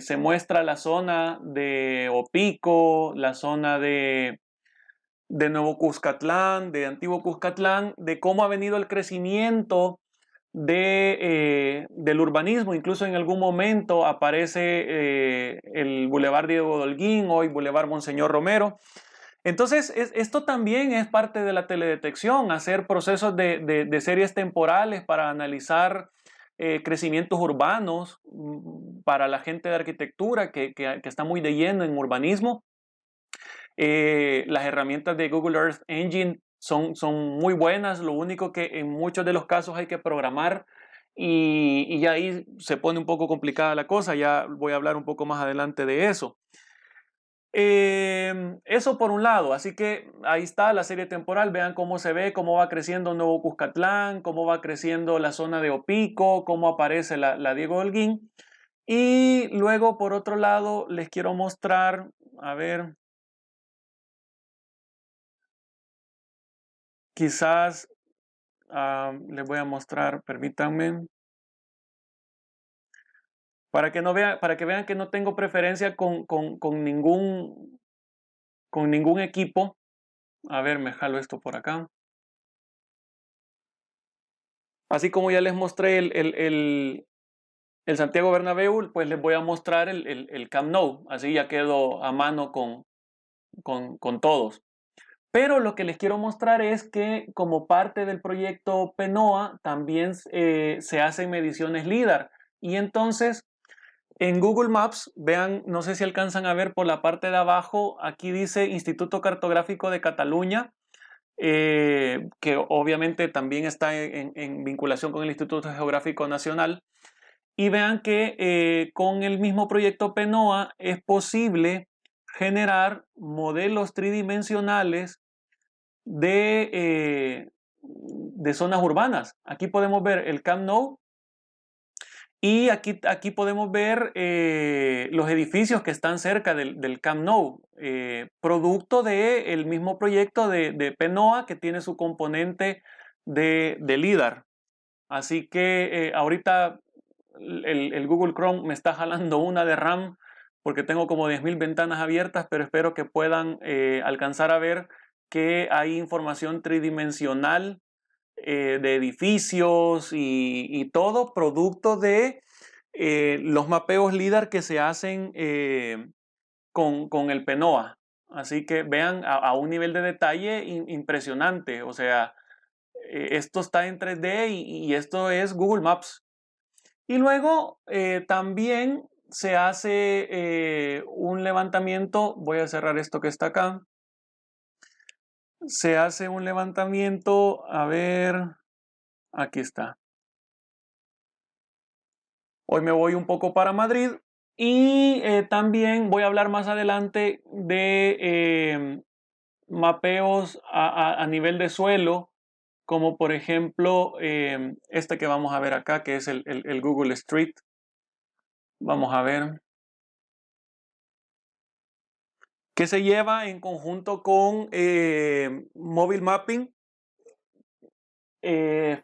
se muestra la zona de Opico, la zona de Nuevo Cuscatlán, de Antiguo Cuscatlán, de cómo ha venido el crecimiento del urbanismo. Incluso en algún momento aparece el Boulevard Diego de Holguín, hoy Boulevard Monseñor Romero. Entonces, esto también es parte de la teledetección, hacer procesos de series temporales para analizar crecimientos urbanos para la gente de arquitectura que está muy de lleno en urbanismo. Las herramientas de Google Earth Engine son muy buenas, lo único que en muchos de los casos hay que programar y ya ahí se pone un poco complicada la cosa, ya voy a hablar un poco más adelante de eso. Eso por un lado, así que ahí está la serie temporal, vean cómo se ve, cómo va creciendo Nuevo Cuscatlán, cómo va creciendo la zona de Opico, cómo aparece la Diego Holguín. Y luego por otro lado les quiero mostrar, a ver, quizás les voy a mostrar, permítanme, para que vean que no tengo preferencia con ningún equipo. A ver, me jalo esto por acá. Así como ya les mostré el Santiago Bernabéu, pues les voy a mostrar el Camp Nou. Así ya quedo a mano con todos. Pero lo que les quiero mostrar es que como parte del proyecto PENOA también se hacen mediciones LIDAR. Y entonces en Google Maps, vean, no sé si alcanzan a ver por la parte de abajo, aquí dice Instituto Cartográfico de Cataluña. que obviamente también está en vinculación con el Instituto Geográfico Nacional. Y vean que con el mismo proyecto PENOA es posible generar modelos tridimensionales de zonas urbanas. Aquí podemos ver el Camp Nou y aquí podemos ver los edificios que están cerca del Camp Nou, producto del mismo proyecto de PENOA que tiene su componente de LIDAR. Así que ahorita el Google Chrome me está jalando una de RAM porque tengo como 10.000 ventanas abiertas, pero espero que puedan alcanzar a ver que hay información tridimensional de edificios y todo producto de los mapeos LIDAR que se hacen con el PENOA. Así que vean a un nivel de detalle impresionante. O sea, esto está en 3D y esto es Google Maps. Y luego también se hace un levantamiento, voy a cerrar esto que está acá, se hace un levantamiento, a ver, aquí está. Hoy me voy un poco para Madrid y también voy a hablar más adelante de mapeos a nivel de suelo, como por ejemplo este que vamos a ver acá, que es el Google Street. Vamos a ver. Que se lleva en conjunto con Mobile Mapping,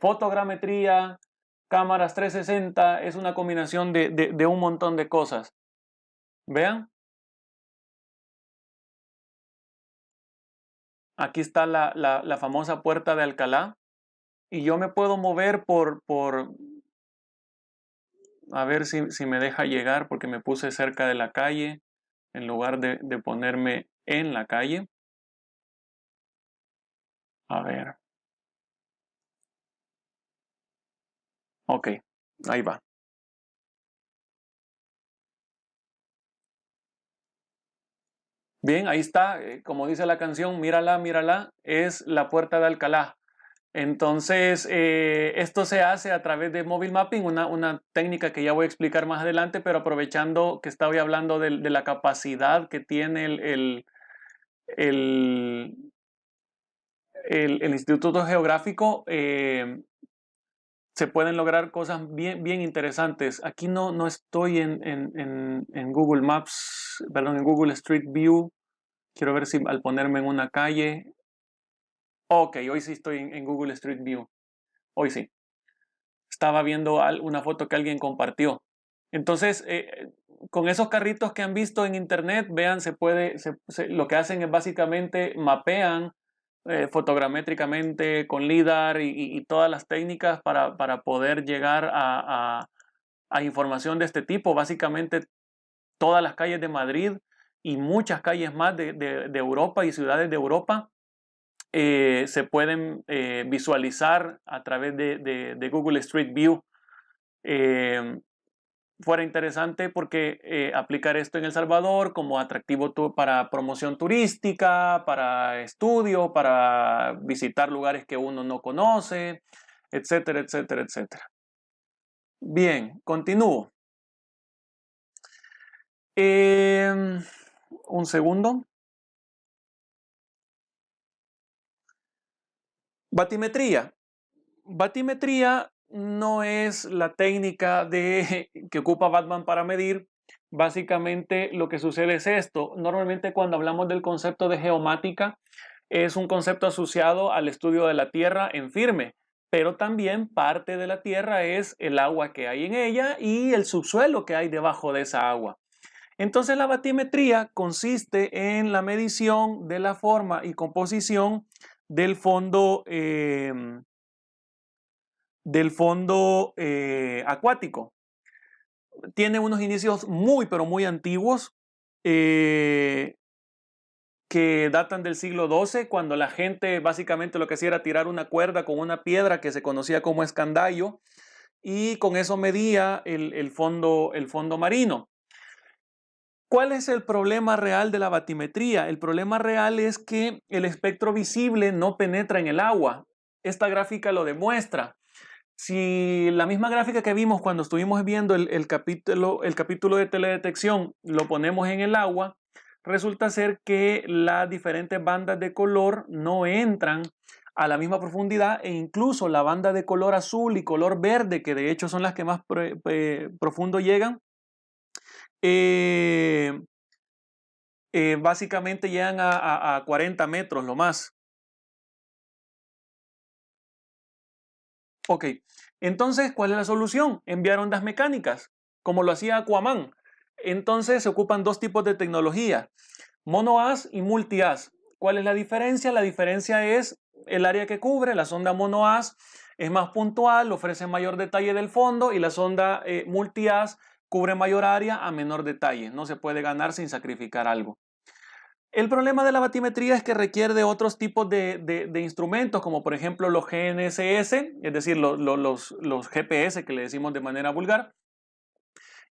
fotogrametría, cámaras 360, es una combinación de un montón de cosas. Vean, aquí está la famosa puerta de Alcalá y yo me puedo mover a ver si me deja llegar porque me puse cerca de la calle en lugar de ponerme en la calle. A ver, ok, ahí va. Bien, ahí está, como dice la canción, mírala, mírala, es la puerta de Alcalá. Entonces, esto se hace a través de Mobile Mapping, una técnica que ya voy a explicar más adelante, pero aprovechando que estaba hablando de la capacidad que tiene el, el Instituto Geográfico, se pueden lograr cosas bien, bien interesantes. Aquí no estoy en Google Maps, perdón, en Google Street View. Quiero ver si al ponerme en una calle. Ok, hoy sí estoy en Google Street View. Hoy sí. Estaba viendo una foto que alguien compartió. Entonces, con esos carritos que han visto en internet, vean, lo que hacen es básicamente mapean fotogramétricamente con LIDAR y todas las técnicas para poder llegar a información de este tipo. Básicamente todas las calles de Madrid y muchas calles más de Europa y ciudades de Europa se pueden visualizar a través de Google Street View. Fuera interesante porque aplicar esto en El Salvador como atractivo para promoción turística, para estudio, para visitar lugares que uno no conoce, etcétera, etcétera, etcétera. Bien, continúo. Un segundo. Batimetría. Batimetría no es la técnica que ocupa Batman para medir. Básicamente lo que sucede es esto. Normalmente cuando hablamos del concepto de geomática es un concepto asociado al estudio de la Tierra en firme, pero también parte de la Tierra es el agua que hay en ella y el subsuelo que hay debajo de esa agua. Entonces la batimetría consiste en la medición de la forma y composición del fondo acuático. Tiene unos inicios muy, pero muy antiguos que datan del siglo XII, cuando la gente básicamente lo que hacía era tirar una cuerda con una piedra que se conocía como escandallo y con eso medía el fondo marino. ¿Cuál es el problema real de la batimetría? El problema real es que el espectro visible no penetra en el agua. Esta gráfica lo demuestra. Si la misma gráfica que vimos cuando estuvimos viendo el capítulo de teledetección lo ponemos en el agua, resulta ser que las diferentes bandas de color no entran a la misma profundidad, e incluso la banda de color azul y color verde, que de hecho son las que más profundo llegan, eh, básicamente llegan a 40 metros lo más. Ok, entonces, ¿cuál es la solución? Enviar ondas mecánicas, como lo hacía Aquaman. Entonces se ocupan dos tipos de tecnología, monohaz y multihaz. ¿Cuál es la diferencia? La diferencia es el área que cubre. La sonda monohaz es más puntual, ofrece mayor detalle del fondo, y la sonda multihaz cubre mayor área a menor detalle. No se puede ganar sin sacrificar algo. El problema de la batimetría es que requiere de otros tipos de instrumentos, como por ejemplo los GNSS, es decir, los GPS que le decimos de manera vulgar,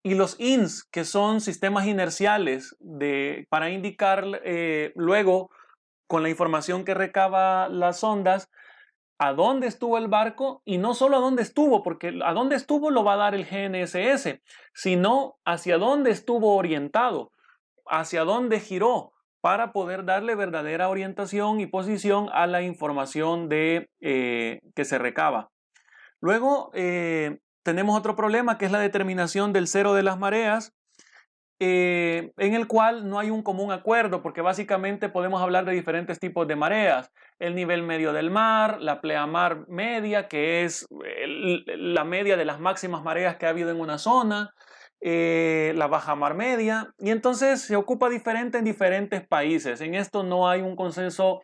y los INS, que son sistemas inerciales para indicar luego, con la información que recaba las ondas, a dónde estuvo el barco, y no solo a dónde estuvo, porque a dónde estuvo lo va a dar el GNSS, sino hacia dónde estuvo orientado, hacia dónde giró, para poder darle verdadera orientación y posición a la información que se recaba. Luego tenemos otro problema, que es la determinación del cero de las mareas, en el cual no hay un común acuerdo, porque básicamente podemos hablar de diferentes tipos de mareas: el nivel medio del mar, la pleamar media, que es la media de las máximas mareas que ha habido en una zona, la bajamar media, y entonces se ocupa diferente en diferentes países. En esto no hay un consenso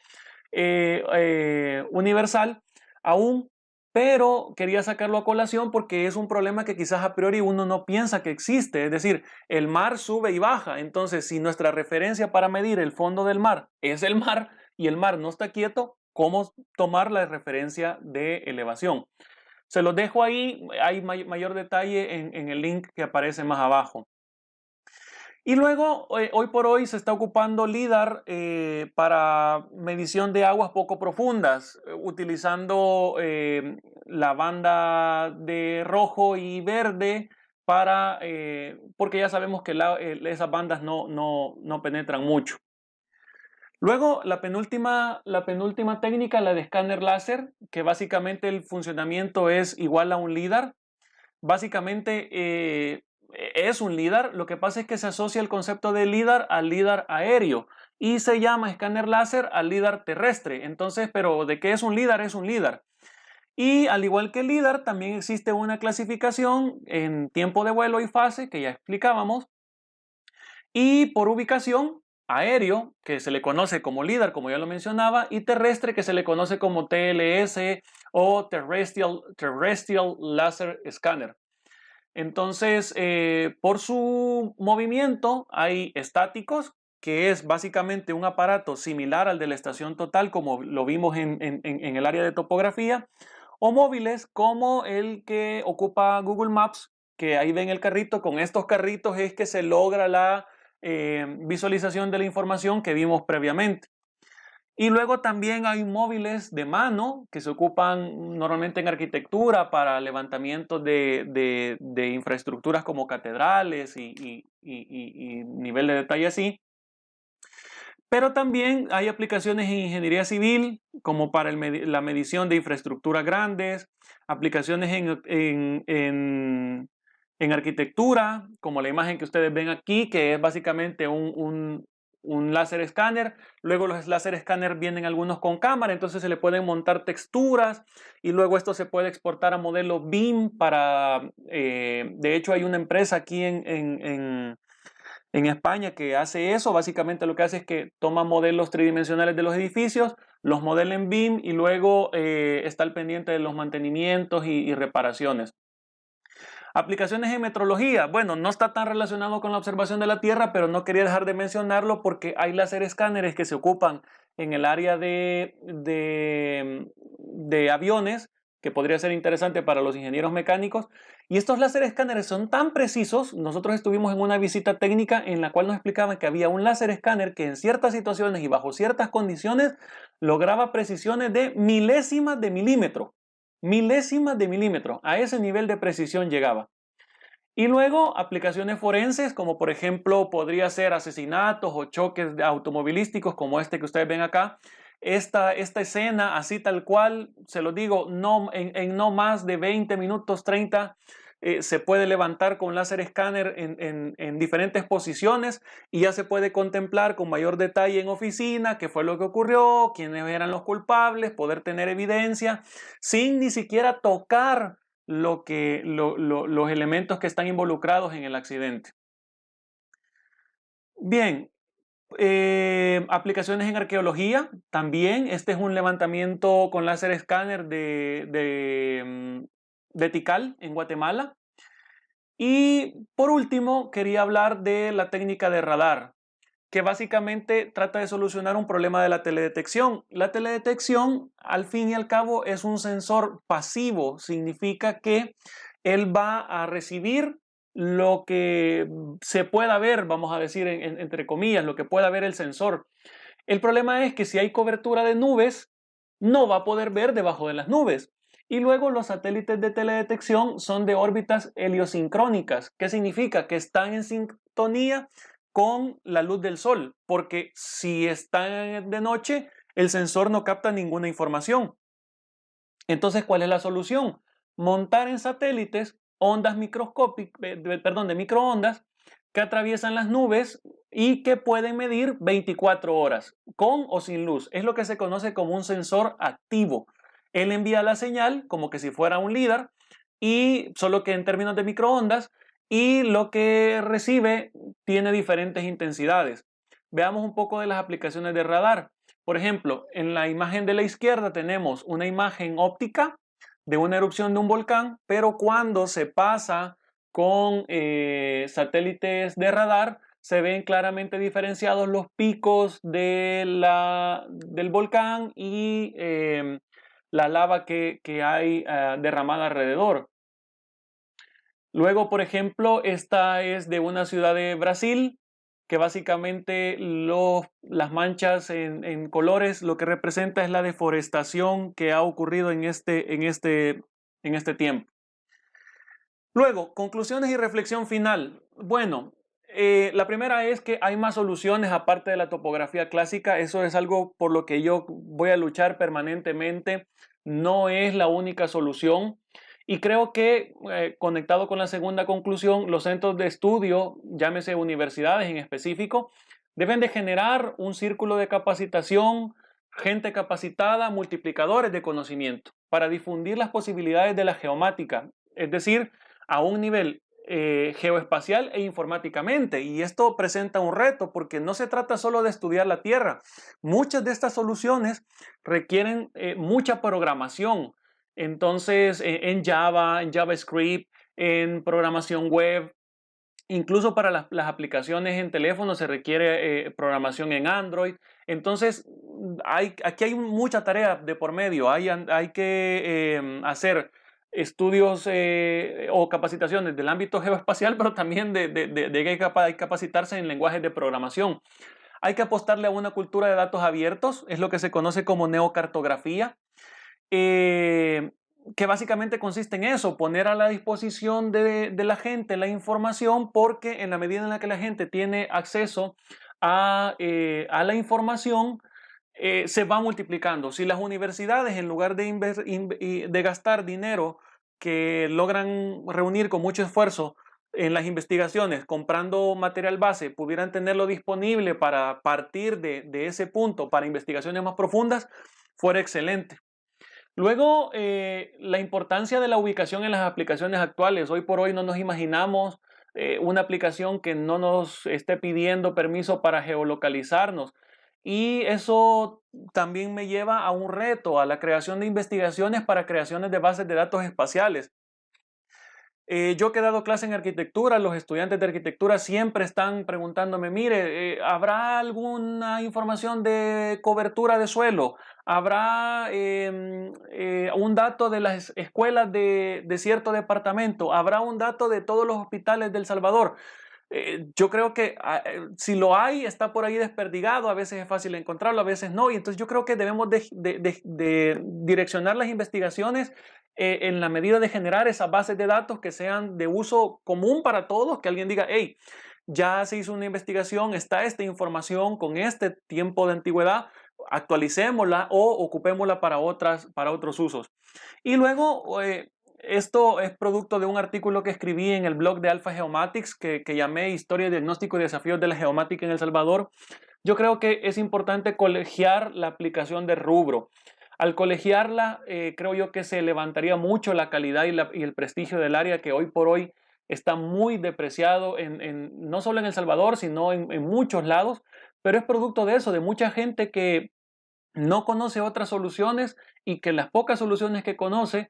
universal aún, pero quería sacarlo a colación porque es un problema que quizás a priori uno no piensa que existe. Es decir, el mar sube y baja. Entonces, si nuestra referencia para medir el fondo del mar es el mar y el mar no está quieto, ¿cómo tomar la referencia de elevación? Se los dejo ahí, hay mayor detalle en el link que aparece más abajo. Y luego, hoy por hoy se está ocupando LIDAR para medición de aguas poco profundas, utilizando la banda de rojo y verde porque ya sabemos que esas bandas no penetran mucho. Luego, la penúltima técnica, la de escáner láser, que básicamente el funcionamiento es igual a un LIDAR. Básicamente es un LIDAR. Lo que pasa es que se asocia el concepto de LIDAR al LIDAR aéreo y se llama escáner láser al LIDAR terrestre. Entonces, ¿pero de qué es un LIDAR? Es un LIDAR. Y al igual que el LIDAR, también existe una clasificación en tiempo de vuelo y fase, que ya explicábamos, y por ubicación: aéreo, que se le conoce como LIDAR, como ya lo mencionaba, y terrestre, que se le conoce como TLS o Terrestrial Laser Scanner. Entonces, por su movimiento hay estáticos, que es básicamente un aparato similar al de la estación total, como lo vimos en el área de topografía, o móviles, como el que ocupa Google Maps, que ahí ven el carrito. Con estos carritos es que se logra la visualización de la información que vimos previamente. Y luego también hay móviles de mano que se ocupan normalmente en arquitectura para levantamiento de infraestructuras como catedrales y nivel de detalle así. Pero también hay aplicaciones en ingeniería civil, como para la medición de infraestructuras grandes, aplicaciones en arquitectura, como la imagen que ustedes ven aquí, que es básicamente un láser escáner. Luego los láser escáner vienen algunos con cámara, entonces se le pueden montar texturas, y luego esto se puede exportar a modelo BIM de hecho hay una empresa aquí en España que hace eso. Básicamente lo que hace es que toma modelos tridimensionales de los edificios, los modela en BIM, y luego está al pendiente de los mantenimientos y reparaciones. Aplicaciones en metrología. Bueno, no está tan relacionado con la observación de la Tierra, pero no quería dejar de mencionarlo porque hay láser escáneres que se ocupan en el área de aviones que podría ser interesante para los ingenieros mecánicos. Y estos láser escáneres son tan precisos. Nosotros estuvimos en una visita técnica en la cual nos explicaban que había un láser escáner que en ciertas situaciones y bajo ciertas condiciones lograba precisiones de milésimas de milímetro. Milésimas de milímetro. A ese nivel de precisión llegaba. Y luego aplicaciones forenses, como por ejemplo podría ser asesinatos o choques automovilísticos como este que ustedes ven acá. Esta escena, así tal cual, se lo digo, en no más de 20 minutos, 30, se puede levantar con láser escáner en diferentes posiciones y ya se puede contemplar con mayor detalle en oficina qué fue lo que ocurrió, quiénes eran los culpables, poder tener evidencia, sin ni siquiera tocar los elementos que están involucrados en el accidente. Bien, aplicaciones en arqueología también. Este es un levantamiento con láser escáner de Tikal en Guatemala. Y por último, quería hablar de la técnica de radar, que básicamente trata de solucionar un problema de la teledetección. La teledetección, al fin y al cabo, es un sensor pasivo. Significa que él va a recibir lo que se pueda ver, vamos a decir entre comillas, lo que pueda ver el sensor. El problema es que si hay cobertura de nubes, no va a poder ver debajo de las nubes. Y luego los satélites de teledetección son de órbitas heliosincrónicas. ¿Qué significa? Que están en sintonía con la luz del sol, porque si están de noche, el sensor no capta ninguna información. Entonces, ¿cuál es la solución? Montar en satélites ondas microscópicas, de microondas que atraviesan las nubes y que pueden medir 24 horas, con o sin luz. Es lo que se conoce como un sensor activo. Él envía la señal como que si fuera un LIDAR, y solo que en términos de microondas, y lo que recibe tiene diferentes intensidades. Veamos un poco de las aplicaciones de radar. Por ejemplo, en la imagen de la izquierda tenemos una imagen óptica de una erupción de un volcán, pero cuando se pasa con satélites de radar, se ven claramente diferenciados los picos del volcán y la lava que hay derramada alrededor. Luego, por ejemplo, esta es de una ciudad de Brasil, que básicamente las manchas en colores lo que representa es la deforestación que ha ocurrido en este tiempo. Luego, conclusiones y reflexión final. Bueno, la primera es que hay más soluciones aparte de la topografía clásica. Eso es algo por lo que yo voy a luchar permanentemente. No es la única solución. Y creo que, conectado con la segunda conclusión, los centros de estudio, llámese universidades en específico, deben de generar un círculo de capacitación, gente capacitada, multiplicadores de conocimiento, para difundir las posibilidades de la geomática, es decir, a un nivel geoespacial e informáticamente. Y esto presenta un reto porque no se trata solo de estudiar la Tierra. Muchas de estas soluciones requieren mucha programación. Entonces, en Java, en JavaScript, en programación web, incluso para las aplicaciones en teléfono se requiere programación en Android. Entonces, aquí hay mucha tarea de por medio. Hay que hacer estudios o capacitaciones del ámbito geoespacial, pero también hay que capacitarse en lenguajes de programación. Hay que apostarle a una cultura de datos abiertos, es lo que se conoce como neocartografía, que básicamente consiste en eso, poner a la disposición de la gente la información, porque en la medida en la que la gente tiene acceso a la información, se va multiplicando. Si las universidades, en lugar de gastar dinero que logran reunir con mucho esfuerzo en las investigaciones, comprando material base, pudieran tenerlo disponible para partir de ese punto para investigaciones más profundas, fuera excelente. Luego, la importancia de la ubicación en las aplicaciones actuales. Hoy por hoy no nos imaginamos una aplicación que no nos esté pidiendo permiso para geolocalizarnos. Y eso también me lleva a un reto, a la creación de investigaciones para creaciones de bases de datos espaciales. Yo que he dado clase en arquitectura, los estudiantes de arquitectura siempre están preguntándome, mire, ¿habrá alguna información de cobertura de suelo? ¿Habrá un dato de las escuelas de cierto departamento? ¿Habrá un dato de todos los hospitales de El Salvador? Yo creo que si lo hay, está por ahí desperdigado, a veces es fácil encontrarlo, a veces no, y entonces yo creo que debemos de direccionar las investigaciones en la medida de generar esas bases de datos que sean de uso común para todos, que alguien diga, hey, ya se hizo una investigación, está esta información con este tiempo de antigüedad, actualicémosla o ocupémosla para otros usos. Y luego, esto es producto de un artículo que escribí en el blog de Alpha Geomatics que llamé Historia, Diagnóstico y Desafíos de la Geomática en El Salvador. Yo creo que es importante colegiar la aplicación de rubro. Al colegiarla, creo yo que se levantaría mucho la calidad y el prestigio del área que hoy por hoy está muy depreciado no solo en El Salvador, sino en muchos lados, pero es producto de eso, de mucha gente que no conoce otras soluciones y que las pocas soluciones que conoce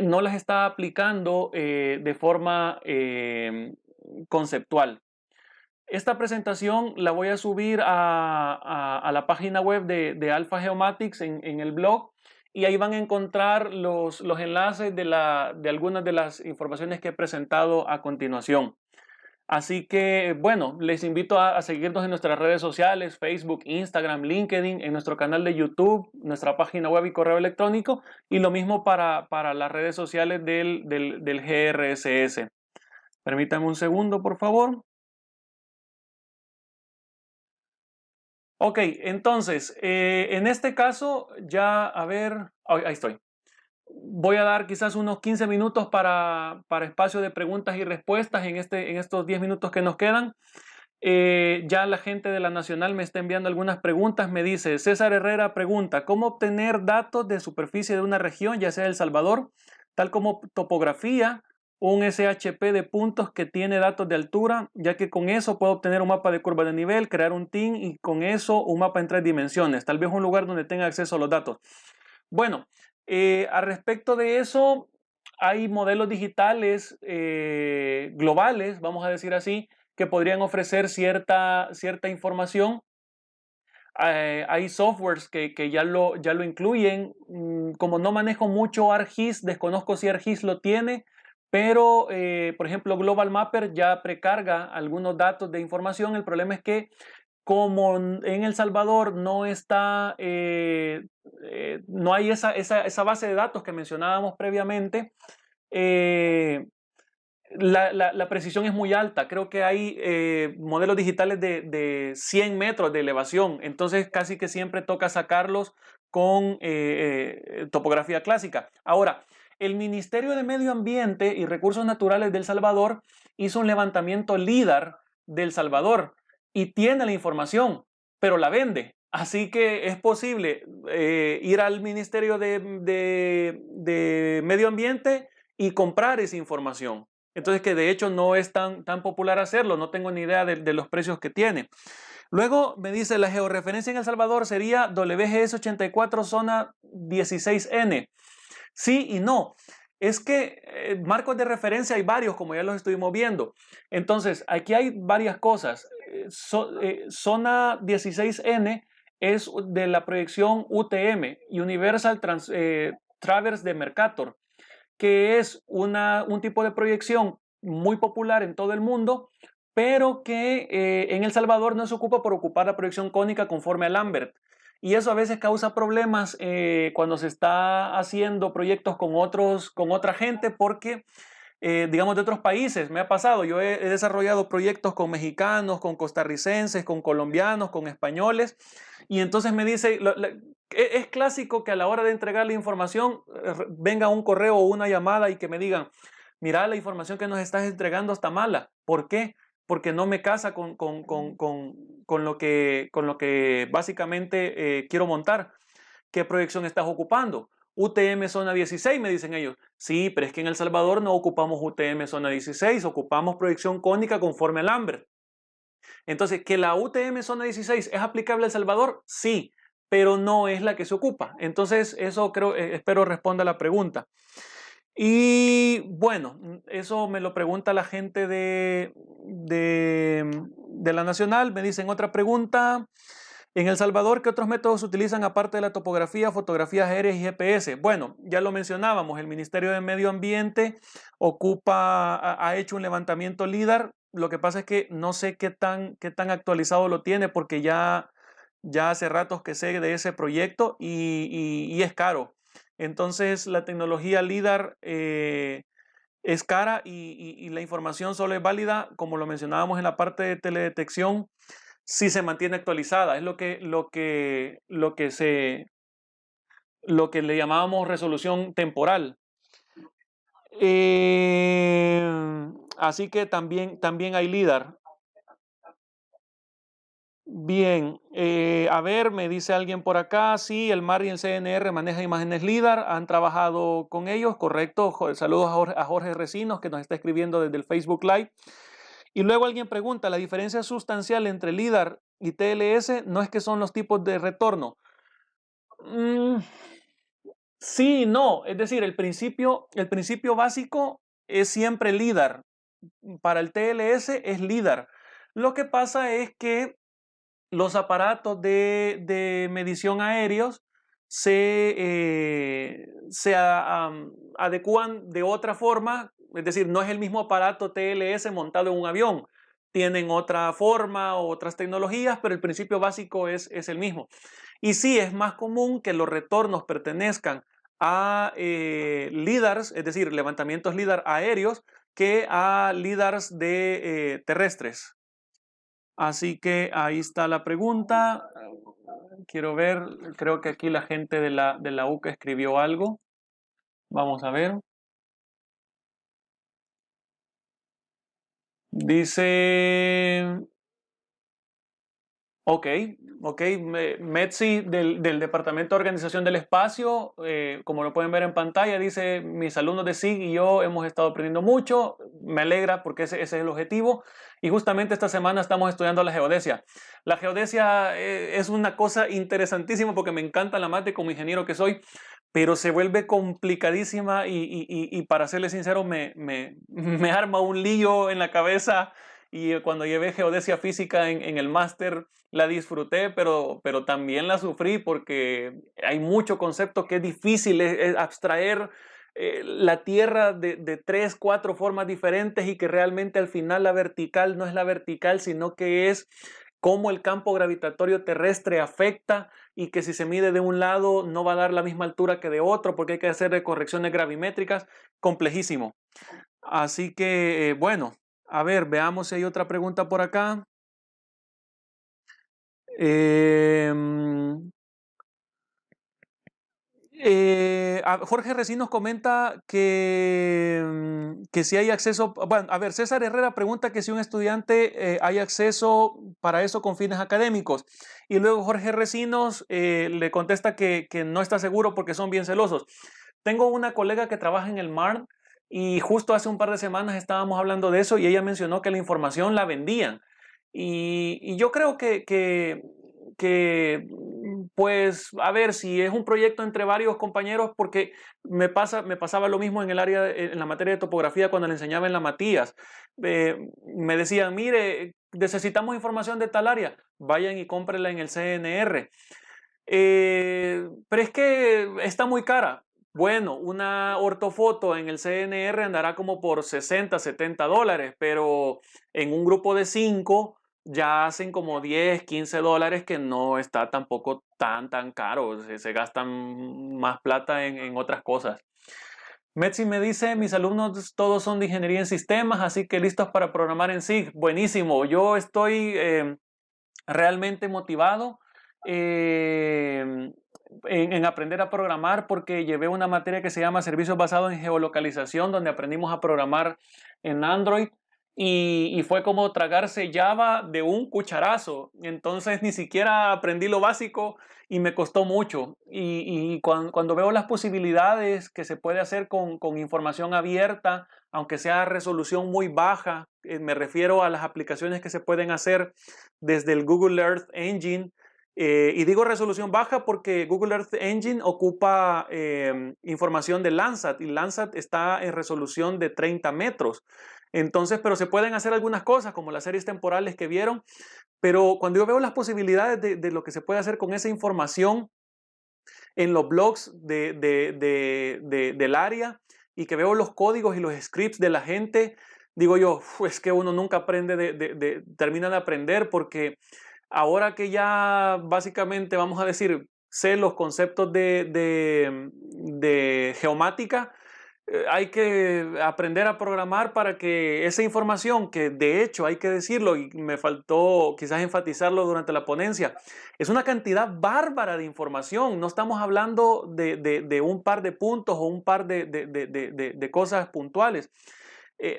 no las está aplicando de forma conceptual. Esta presentación la voy a subir a la página web de Alpha Geomatics en el blog y ahí van a encontrar los enlaces de algunas de las informaciones que he presentado a continuación. Así que, bueno, les invito a seguirnos en nuestras redes sociales, Facebook, Instagram, LinkedIn, en nuestro canal de YouTube, nuestra página web y correo electrónico, y lo mismo para las redes sociales del GRSS. Permítanme un segundo, por favor. Ok, entonces, en este caso, ya, a ver, ahí estoy. Voy a dar quizás unos 15 minutos para espacio de preguntas y respuestas en estos 10 minutos que nos quedan. Ya la gente de la Nacional me está enviando algunas preguntas. Me dice, César Herrera pregunta, ¿cómo obtener datos de superficie de una región, ya sea El Salvador, tal como topografía, un SHP de puntos que tiene datos de altura, ya que con eso puedo obtener un mapa de curva de nivel, crear un TIN y con eso un mapa en 3 dimensiones, tal vez un lugar donde tenga acceso a los datos? Bueno, al respecto de eso, hay modelos digitales globales, vamos a decir así, que podrían ofrecer cierta información. Hay softwares que ya lo incluyen. Como no manejo mucho ArcGIS, desconozco si ArcGIS lo tiene, pero por ejemplo Global Mapper ya precarga algunos datos de información. El problema es que como en El Salvador no está, no hay esa base de datos que mencionábamos previamente, la precisión es muy alta. Creo que hay modelos digitales de 100 metros de elevación, entonces casi que siempre toca sacarlos con topografía clásica. Ahora, el Ministerio de Medio Ambiente y Recursos Naturales de El Salvador hizo un levantamiento LIDAR de El Salvador y tiene la información, pero la vende. Así que es posible ir al Ministerio de Medio Ambiente y comprar esa información. Entonces, que de hecho no es tan popular hacerlo, no tengo ni idea de los precios que tiene. Luego me dice, la georreferencia en El Salvador sería WGS 84 zona 16N. Sí y no. Es que marcos de referencia hay varios, como ya los estuvimos viendo. Entonces, aquí hay varias cosas. Zona 16N es de la proyección UTM, Universal Traverse de Mercator, que es un tipo de proyección muy popular en todo el mundo, pero que en El Salvador no se ocupa por ocupar la proyección cónica conforme a Lambert. Y eso a veces causa problemas cuando se está haciendo proyectos con otra gente, porque, digamos, de otros países. Me ha pasado, yo he desarrollado proyectos con mexicanos, con costarricenses, con colombianos, con españoles, y entonces me dice, es clásico que a la hora de entregar la información venga un correo o una llamada y que me digan, mira, la información que nos estás entregando está mala. ¿Por qué? Porque no me casa con lo que básicamente quiero montar. ¿Qué proyección estás ocupando? UTM zona 16, me dicen ellos. Sí, pero es que en El Salvador no ocupamos UTM zona 16, ocupamos proyección cónica conforme al Lambert. Entonces, ¿que la UTM zona 16 es aplicable a El Salvador? Sí, pero no es la que se ocupa. Entonces, eso espero responda a la pregunta. Y bueno, eso me lo pregunta la gente de la Nacional. Me dicen otra pregunta. En El Salvador, ¿qué otros métodos se utilizan aparte de la topografía, fotografías aéreas y GPS? Bueno, ya lo mencionábamos, el Ministerio de Medio Ambiente ha hecho un levantamiento LIDAR. Lo que pasa es que no sé qué tan actualizado lo tiene porque ya hace ratos que sé de ese proyecto y es caro. Entonces la tecnología LIDAR es cara y la información solo es válida, como lo mencionábamos en la parte de teledetección, si se mantiene actualizada. Es lo que le llamábamos resolución temporal. Así que también hay LIDAR. Bien, a ver, me dice alguien por acá, sí, el MAR y el CNR manejan imágenes LIDAR, han trabajado con ellos, correcto. Saludos a Jorge Recinos, que nos está escribiendo desde el Facebook Live. Y luego alguien pregunta, ¿la diferencia sustancial entre LIDAR y TLS no es que son los tipos de retorno? Sí, no, es decir, el principio básico es siempre LIDAR. Para el TLS es LIDAR. Lo que pasa es que los aparatos de medición aéreos se adecúan de otra forma, es decir, no es el mismo aparato TLS montado en un avión. Tienen otra forma, otras tecnologías, pero el principio básico es el mismo. Y sí, es más común que los retornos pertenezcan a LIDARs, es decir, levantamientos LIDAR aéreos, que a LIDARs de terrestres. Así que ahí está la pregunta. Quiero ver, creo que aquí la gente de la UCA escribió algo. Vamos a ver. Dice, ok, Metsi del Departamento de Organización del Espacio, como lo pueden ver en pantalla, dice, mis alumnos de SIG y yo hemos estado aprendiendo mucho, me alegra porque ese es el objetivo, y justamente esta semana estamos estudiando la geodesia. La geodesia es una cosa interesantísima porque me encanta la mate como ingeniero que soy, pero se vuelve complicadísima y para serles sincero me arma un lío en la cabeza. Y cuando llevé geodesia física en el máster la disfruté, pero también la sufrí porque hay mucho concepto que es difícil es abstraer la Tierra de 3, 4 formas diferentes y que realmente al final la vertical no es la vertical, sino que es cómo el campo gravitatorio terrestre afecta y que si se mide de un lado no va a dar la misma altura que de otro porque hay que hacer correcciones gravimétricas, complejísimo. Así que, bueno, a ver, veamos si hay otra pregunta por acá. Jorge Recién nos comenta que si hay acceso, bueno, a ver, César Herrera pregunta que si un estudiante hay acceso para eso con fines académicos. Y luego Jorge Recinos le contesta que no está seguro porque son bien celosos. Tengo una colega que trabaja en el MARN y justo hace un par de semanas estábamos hablando de eso y ella mencionó que la información la vendían. Y yo creo que, pues, a ver, si es un proyecto entre varios compañeros, porque me pasaba lo mismo en el área, en la materia de topografía cuando le enseñaba en la Matías. Me decían, mire, necesitamos información de tal área, vayan y cómprenla en el CNR. Pero es que está muy cara. Bueno, una ortofoto en el CNR andará como por 60, 70 dólares, pero en un grupo de 5 ya hacen como 10, 15 dólares, que no está tampoco tan caro. Se gastan más plata en otras cosas. Metsi me dice, mis alumnos todos son de ingeniería en sistemas, así que listos para programar en SIG. Buenísimo, yo estoy realmente motivado en aprender a programar porque llevé una materia que se llama Servicios basados en geolocalización, donde aprendimos a programar en Android y fue como tragarse Java de un cucharazo. Entonces ni siquiera aprendí lo básico y me costó mucho. Y cuando veo las posibilidades que se puede hacer con información abierta, aunque sea resolución muy baja, me refiero a las aplicaciones que se pueden hacer desde el Google Earth Engine Y digo resolución baja porque Google Earth Engine ocupa información de Landsat y Landsat está en resolución de 30 metros. Entonces, pero se pueden hacer algunas cosas como las series temporales que vieron, pero cuando yo veo las posibilidades de lo que se puede hacer con esa información en los blogs del área y que veo los códigos y los scripts de la gente, digo yo, es que uno nunca aprende, termina de aprender porque ahora que ya básicamente vamos a decir, sé los conceptos de geomática, hay que aprender a programar para que esa información, que de hecho hay que decirlo y me faltó quizás enfatizarlo durante la ponencia, es una cantidad bárbara de información. No estamos hablando de un par de puntos o un par de cosas puntuales.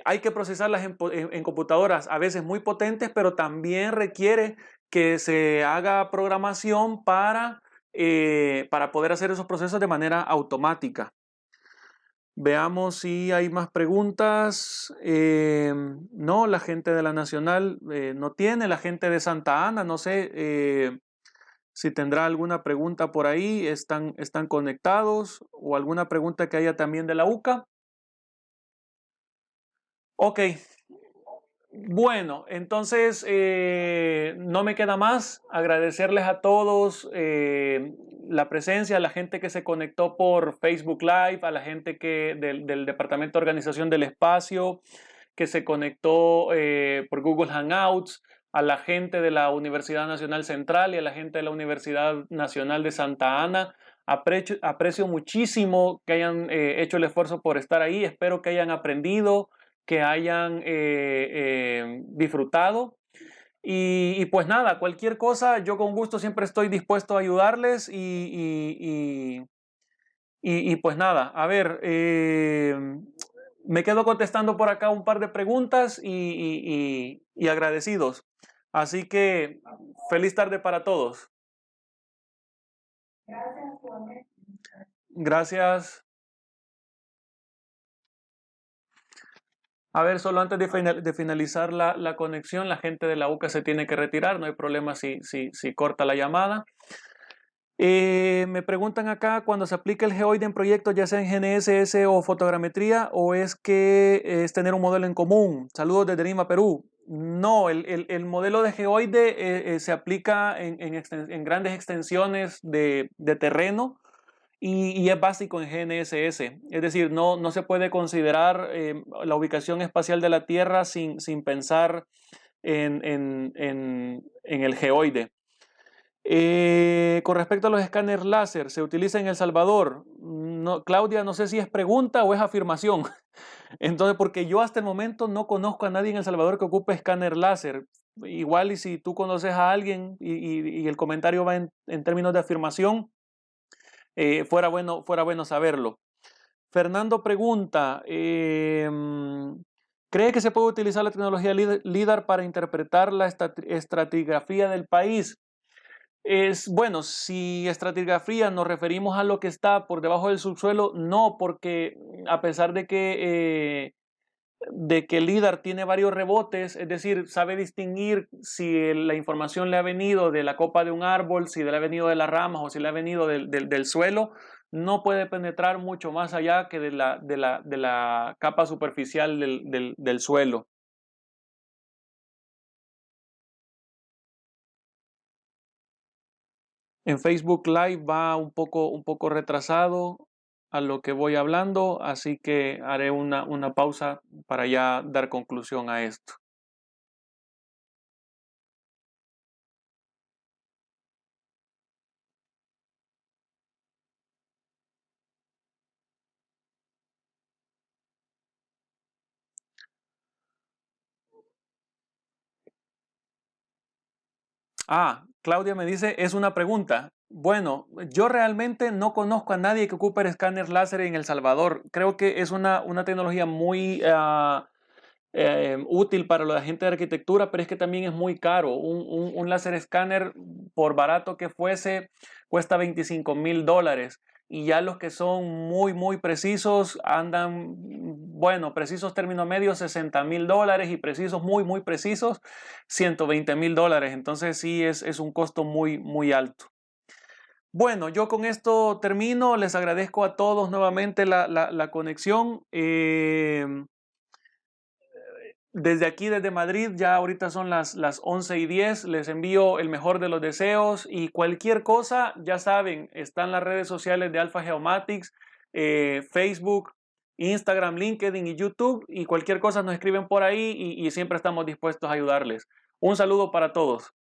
Hay que procesarlas en computadoras a veces muy potentes, pero también requiere que se haga programación para poder hacer esos procesos de manera automática. Veamos si hay más preguntas. No, la gente de la Nacional no tiene. La gente de Santa Ana, no sé si tendrá alguna pregunta por ahí. ¿Están conectados? ¿O alguna pregunta que haya también de la UCA? Ok. Bueno, entonces no me queda más agradecerles a todos la presencia, a la gente que se conectó por Facebook Live, a la gente del Departamento de Organización del Espacio, que se conectó por Google Hangouts, a la gente de la Universidad Nacional Central y a la gente de la Universidad Nacional de Santa Ana. Aprecio muchísimo que hayan hecho el esfuerzo por estar ahí, espero que hayan aprendido, que hayan disfrutado. Y pues nada, cualquier cosa, yo con gusto siempre estoy dispuesto a ayudarles y pues nada, a ver, me quedo contestando por acá un par de preguntas y agradecidos. Así que feliz tarde para todos. Gracias. A ver, solo antes de finalizar la conexión, la gente de la UCA se tiene que retirar, no hay problema si corta la llamada. Me preguntan acá, cuando se aplica el geoide en proyectos, ya sea en GNSS o fotogrametría, o es que es tener un modelo en común. Saludos desde Lima, Perú. No, el modelo de geoide se aplica en grandes extensiones de terreno y es básico en GNSS. Es decir, no se puede considerar la ubicación espacial de la Tierra sin pensar en el geoide. Con respecto a los escáneres láser, ¿se utiliza en El Salvador? No, Claudia, no sé si es pregunta o es afirmación. Entonces, porque yo hasta el momento no conozco a nadie en El Salvador que ocupe escáner láser. Igual y si tú conoces a alguien y el comentario va en términos de afirmación, fuera bueno saberlo. Fernando pregunta, ¿cree que se puede utilizar la tecnología LIDAR para interpretar la estratigrafía del país? Bueno, si estratigrafía nos referimos a lo que está por debajo del subsuelo, no, porque a pesar de que el LIDAR tiene varios rebotes, es decir, sabe distinguir si la información le ha venido de la copa de un árbol, si le ha venido de las ramas o si le ha venido del suelo, no puede penetrar mucho más allá que de la capa superficial del suelo. En Facebook Live va un poco retrasado a lo que voy hablando, así que haré una pausa para ya dar conclusión a esto. Claudia me dice, es una pregunta. Bueno, yo realmente no conozco a nadie que ocupe escáner láser en El Salvador. Creo que es una tecnología muy útil para la gente de arquitectura, pero es que también es muy caro. Un láser escáner, por barato que fuese, cuesta $25,000. y ya los que son muy precisos andan, bueno, precisos término medio, $60,000 y precisos muy precisos, $120,000. Entonces sí es un costo muy alto. Bueno, yo con esto termino. Les agradezco a todos nuevamente la conexión. Desde aquí, desde Madrid, ya ahorita son las 11:10. Les envío el mejor de los deseos y cualquier cosa, ya saben, están las redes sociales de Alpha Geomatics, Facebook, Instagram, LinkedIn y YouTube. Y cualquier cosa nos escriben por ahí y siempre estamos dispuestos a ayudarles. Un saludo para todos.